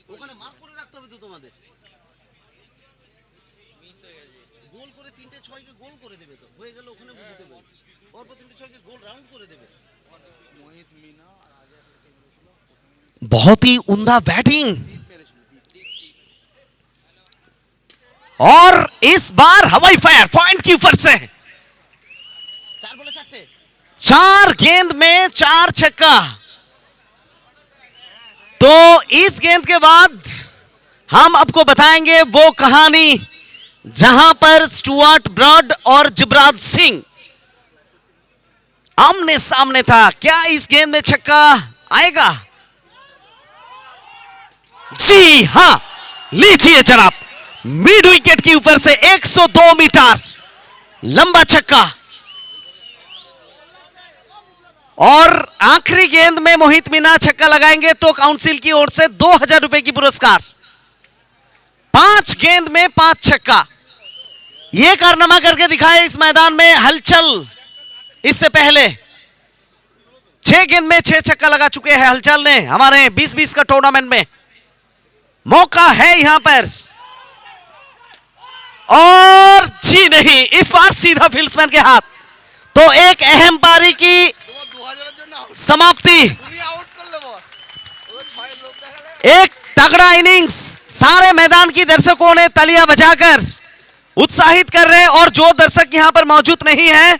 ওখানে মার্ক করে রাখতে হবে তো তোমাদের। গোল করে 3টে 6 কে গোল করে দেবে, তো হয়ে গেল। ওখানে বুঝে দেবে, পরপর 3টে 6 কে গোল রাউন্ড করে দেবে। बहुत ही उम्दा बैटिंग, और इस बार हवाई फायर पॉइंट की ऊपर से 4 बोले 4 गेंद में 4 छक्का। तो इस गेंद के बाद हम आपको बताएंगे वो कहानी जहां पर स्टुअर्ट ब्रॉड और जुबराज सिंह आमने सामने था। क्या इस गेंद में छक्का आएगा? जी हां, लीजिए जनाब, मिड विकेट के ऊपर से 102 मीटर लंबा छक्का। और आखिरी गेंद में मोहित मीना छक्का लगाएंगे तो काउंसिल की ओर से 2000 रुपए की पुरस्कार। 5 गेंद में 5 छक्का, ये कारनामा करके दिखाए इस मैदान में हलचल। इससे पहले 6 गेंद में 6 छक्का लगा चुके हैं हलचल ने हमारे 20-20 का टूर्नामेंट में। मौका है यहां पर और जी नहीं, इस बार सीधा फील्ड्समैन के हाथ। तो एक अहम पारी की समाप्ति, एक तगड़ा इनिंग्स, सारे मैदान की दर्शकों ने तालियां बजाकर उत्साहित कर रहे हैं। और जो दर्शक यहां पर मौजूद नहीं है,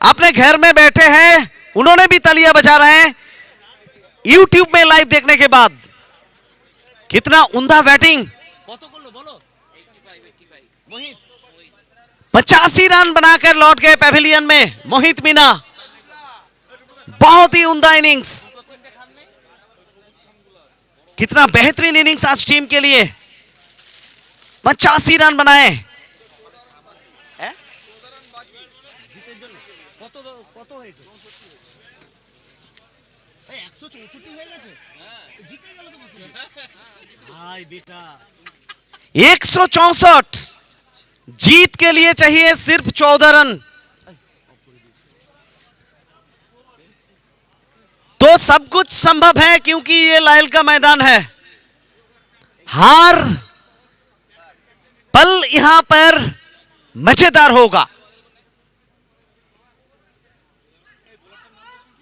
अपने घर में बैठे हैं, उन्होंने भी तालियां बजा रहे हैं YouTube में लाइव देखने के बाद। कितना उम्दा बैटिंग, 85 रन बनाकर लौट गए पैवेलियन में मोहित मीना। बहुत ही उम्दा इनिंग्स, कितना बेहतरीन इनिंग्स आज टीम के लिए। 85 रन बनाए। एक 164, जीत के लिए चाहिए सिर्फ 14 रन। तो सब कुछ संभव है, क्योंकि ये लायल का मैदान है। हार पल यहां पर मजेदार होगा।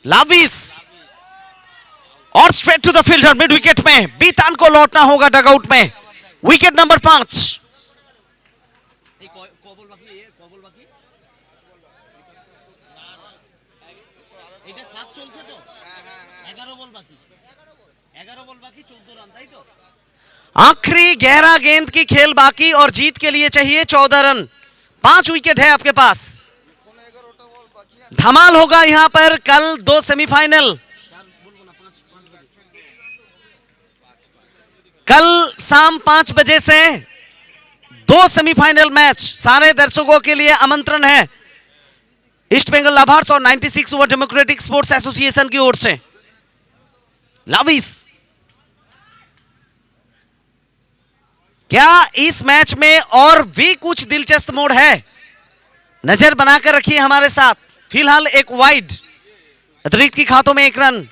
लाविस और straight to the fielder mid wicket में, बीतान को लौटना होगा डगआउट में। Wicket number 5। आखिरी गहरा गेंद की खेल बाकी और जीत के लिए चाहिए 14 रन। 5 विकेट है आपके पास। धमाल होगा यहां पर कल 2 सेमीफाइनल। कल शाम 5 बजे से 2 सेमीफाइनल मैच सारे दर्शकों के लिए आमंत्रण है ईस्ट बंगाल लाभार्स और 96 ओवर डेमोक्रेटिक स्पोर्ट्स एसोसिएशन की ओर से। लाविस, क्या इस मैच में और भी कुछ दिलचस्प मोड़ है? नजर बनाकर रखिए हमारे साथ। फिलहाल एक वाइड, अतिरिक्त की खातों में 1 रन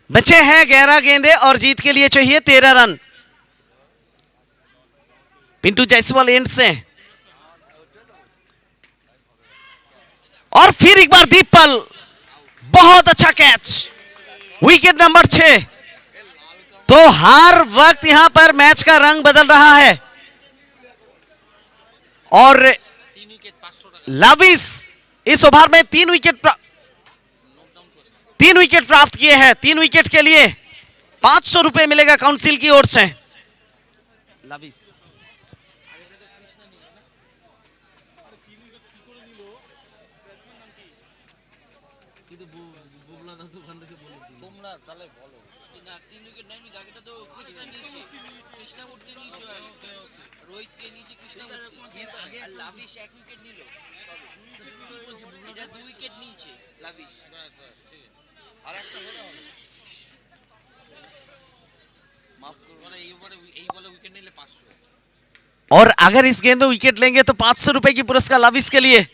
बचे हैं। 11 गेंदे और जीत के लिए चाहिए 13 रन। पिंटू जायसवाल एंड से, और फिर एक बार दीपल, बहुत अच्छा कैच। Wicket number 6। तो हर वक्त यहां पर मैच का रंग बदल रहा है और लाविस इस ओवर में 3 विकेट प्राप्त किए हैं। 3 विकेट के लिए 500 रुपए मिलेगा काउंसिल की ओर से। लाविस और अगर इस गेंद में विकेट लेंगे तो 500 रुपए की पुरस्कार लाविस के लिए।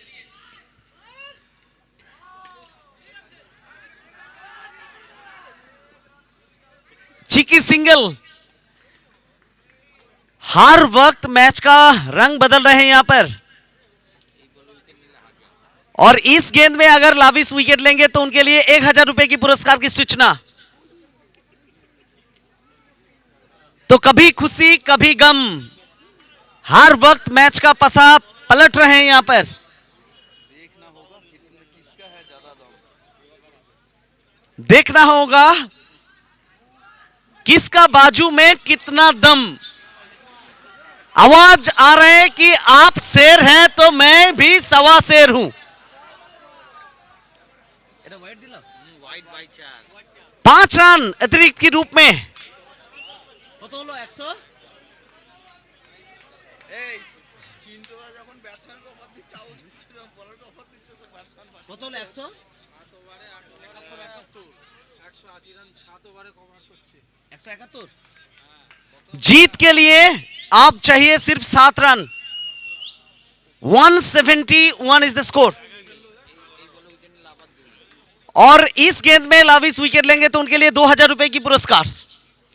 चिकी सिंगल। हर वक्त मैच का रंग बदल रहे हैं यहां पर, और इस गेंद में अगर लाविस विकेट लेंगे तो उनके लिए 1000 रुपए की पुरस्कार की सूचना। तो कभी खुशी कभी गम, हर वक्त मैच का पसा पलट रहे हैं यहां पर। देखना होगा किसका बाजू में कितना दम। आवाज आ रहे हैं कि आप शेर हैं तो मैं भी सवा शेर हूं। 5 रन अतिरिक्त के रूप में। जीत के लिए आप चाहिए सिर्फ 7 रन। 171 is the score. और इस गेंद में लाविस विकेट लेंगे तो उनके लिए 2000 रुपए की पुरस्कार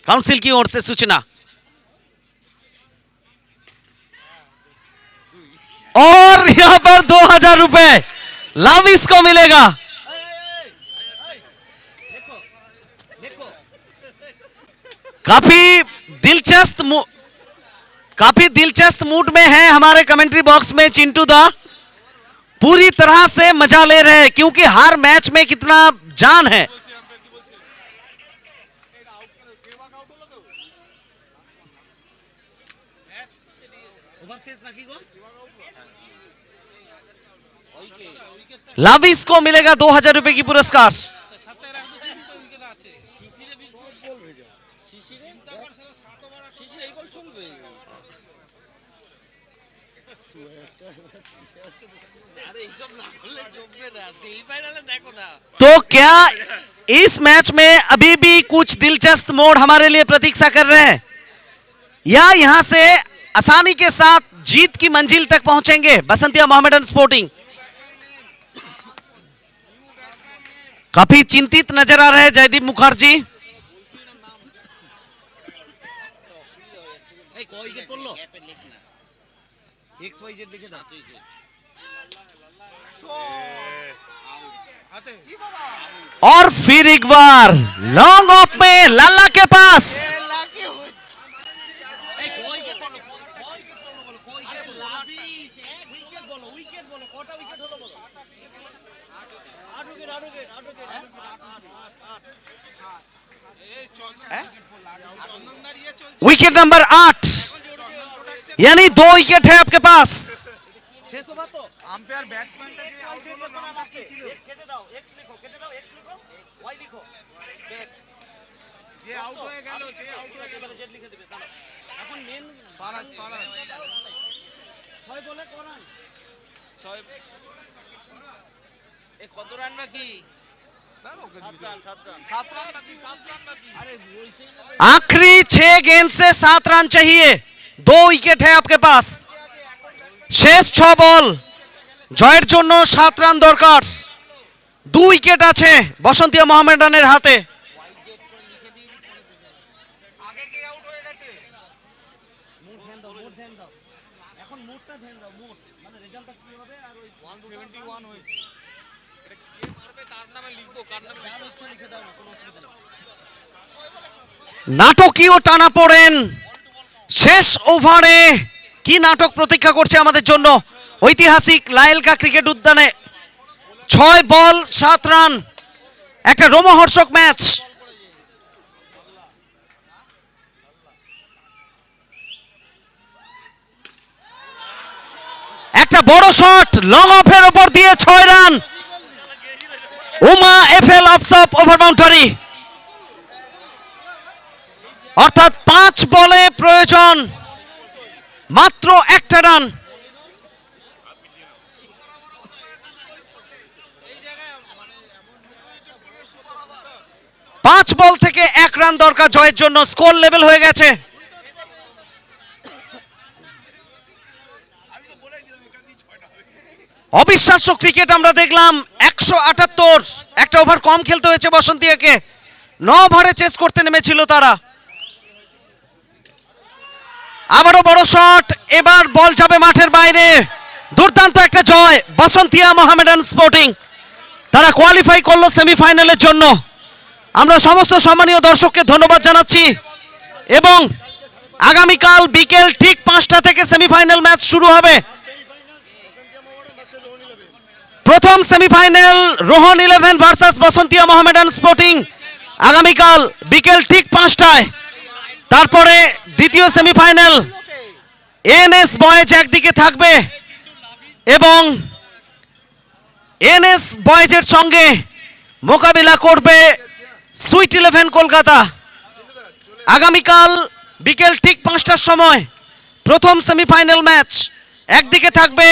काउंसिल की ओर से सूचना। और यहाँ पर 2000 रुपए लाविस को मिलेगा। काफी दिलचस्प मूड में है हमारे कमेंट्री बॉक्स में चिंटू दा, पूरी तरह से मजा ले रहे हैं क्योंकि हर मैच में कितना जान है। लाविस को मिलेगा 2000 रुपए की पुरस्कार। तो क्या इस मैच में अभी भी कुछ दिलचस्प मोड़ हमारे लिए प्रतीक्षा कर रहे हैं या यहां से आसानी के साथ जीत की मंजिल तक पहुंचेंगे बसंतिया मोहम्मडन स्पोर्टिंग? काफी चिंतित नजर आ रहे हैं जयदीप मुखर्जी। और फिर एक बार लॉन्ग ऑफ में लाला के पास विकेट नंबर 8, यानी 2 विकेट है आपके पास। কত রান বাকি? आखिरी 6 गेंद से 7 रन चाहिए, 2 विकेट है आपके पास। शेष 6 বল, জয়ের জন্য 7 রান দরকার। 2 উইকেট আছে বসন্তিয়া মোহামেডানের হাতে। নাটকীয় টানাপোড়েন শেষ ওভারে, কি নাটক প্রতীক্ষা করছে আমাদের জন্য ঐতিহাসিক লায়েলকা ক্রিকেট উদ্যানে। 6 বল 7 রান, একটা রোমহর্ষক ম্যাচ। একটা বড় শট লং অফের উপর দিয়ে 6 রান। উমা এফএল অফসপ ওভার বাউন্ডারি, অর্থাৎ 5 বলে প্রয়োজন মাত্র একটা রান। 5 বল থেকে 1 রান দরকার জয়ের জন্য। স্কোর লেভেল হয়ে গেছে। অবিশ্বাস্য ক্রিকেট আমরা দেখলাম। 178, একটা ওভার কম খেলতে হয়েছে বসন্তিয়াকে। 9 ওভারে চেস করতে নেমেছিল তারা। আবারও বড় শট, এবার বল যাবে মাঠের বাইরে। দুর্দান্ত একটা জয় বসন্তিয়া মোহামেডান স্পোর্টিং, তারা কোয়ালিফাই করলো সেমিফাইনালের জন্য। আমরা সমস্ত সম্মানীয় দর্শককে ধন্যবাদ জানাচ্ছি এবং আগামীকাল বিকেল ঠিক 5টা থেকে সেমিফাইনাল ম্যাচ শুরু হবে। প্রথম semifinal Rohan 11 versus Basantia Mohammedan Sporting আগামীকাল বিকেল ঠিক 5টায়। তারপরে দ্বিতীয় সেমিফাইনাল এনএস বয়েজ একদিকে থাকবে এবং এনএস বয়েজের সঙ্গে মোকাবিলা করবে সুইট 11 কলকাতা। আগামীকাল বিকেল ঠিক 5টার সময় প্রথম সেমিফাইনাল ম্যাচ। একদিকে থাকবে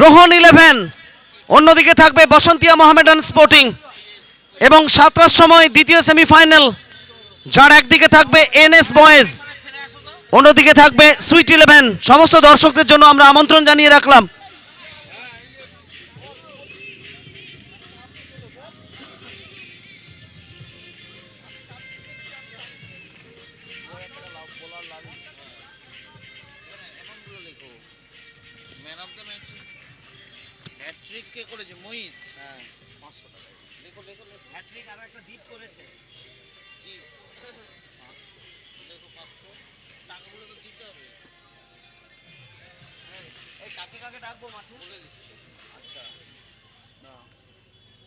রোহন 11, অন্যদিকে থাকবে বসন্তিয়া মোহামেডান স্পোর্টিং এবং 7টার সময় দ্বিতীয় সেমিফাইনাল, যার একদিকে থাকবে এনএস বয়েজ, অন্যদিকে থাকবে সুইট 11। সমস্ত দর্শকদের জন্য আমরা আমন্ত্রণ জানিয়ে রাখলাম। ম্যান অফ দ্য কে করেছে মোহিত হ্যাঁ 500 টাকা লেখো লেখো লেখো হ্যাট্রিক আরো একটা দ্বীপ করেছে। কি লেখো 500 টাকাগুলো তো দিতে হবে এই কাকে কাকে ডাকবো মাঠে? বলে দিচ্ছি আচ্ছা না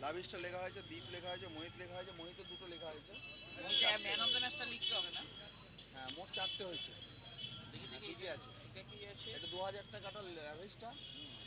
লাভিস্টার লেখা হয়েছে, দ্বীপ লেখা হয়েছে, মোহিত লেখা হয়েছে, মোহিত দুটো লেখা হয়েছে। ম্যান অফ দ্য ম্যাচটা লিখতে হবে না? হ্যাঁ মোট 4টে হয়েছে। দেখি দেখি ঠিকই আছে। এটা কি আছে এটা 2000 টাকাটা লাভিস্টার,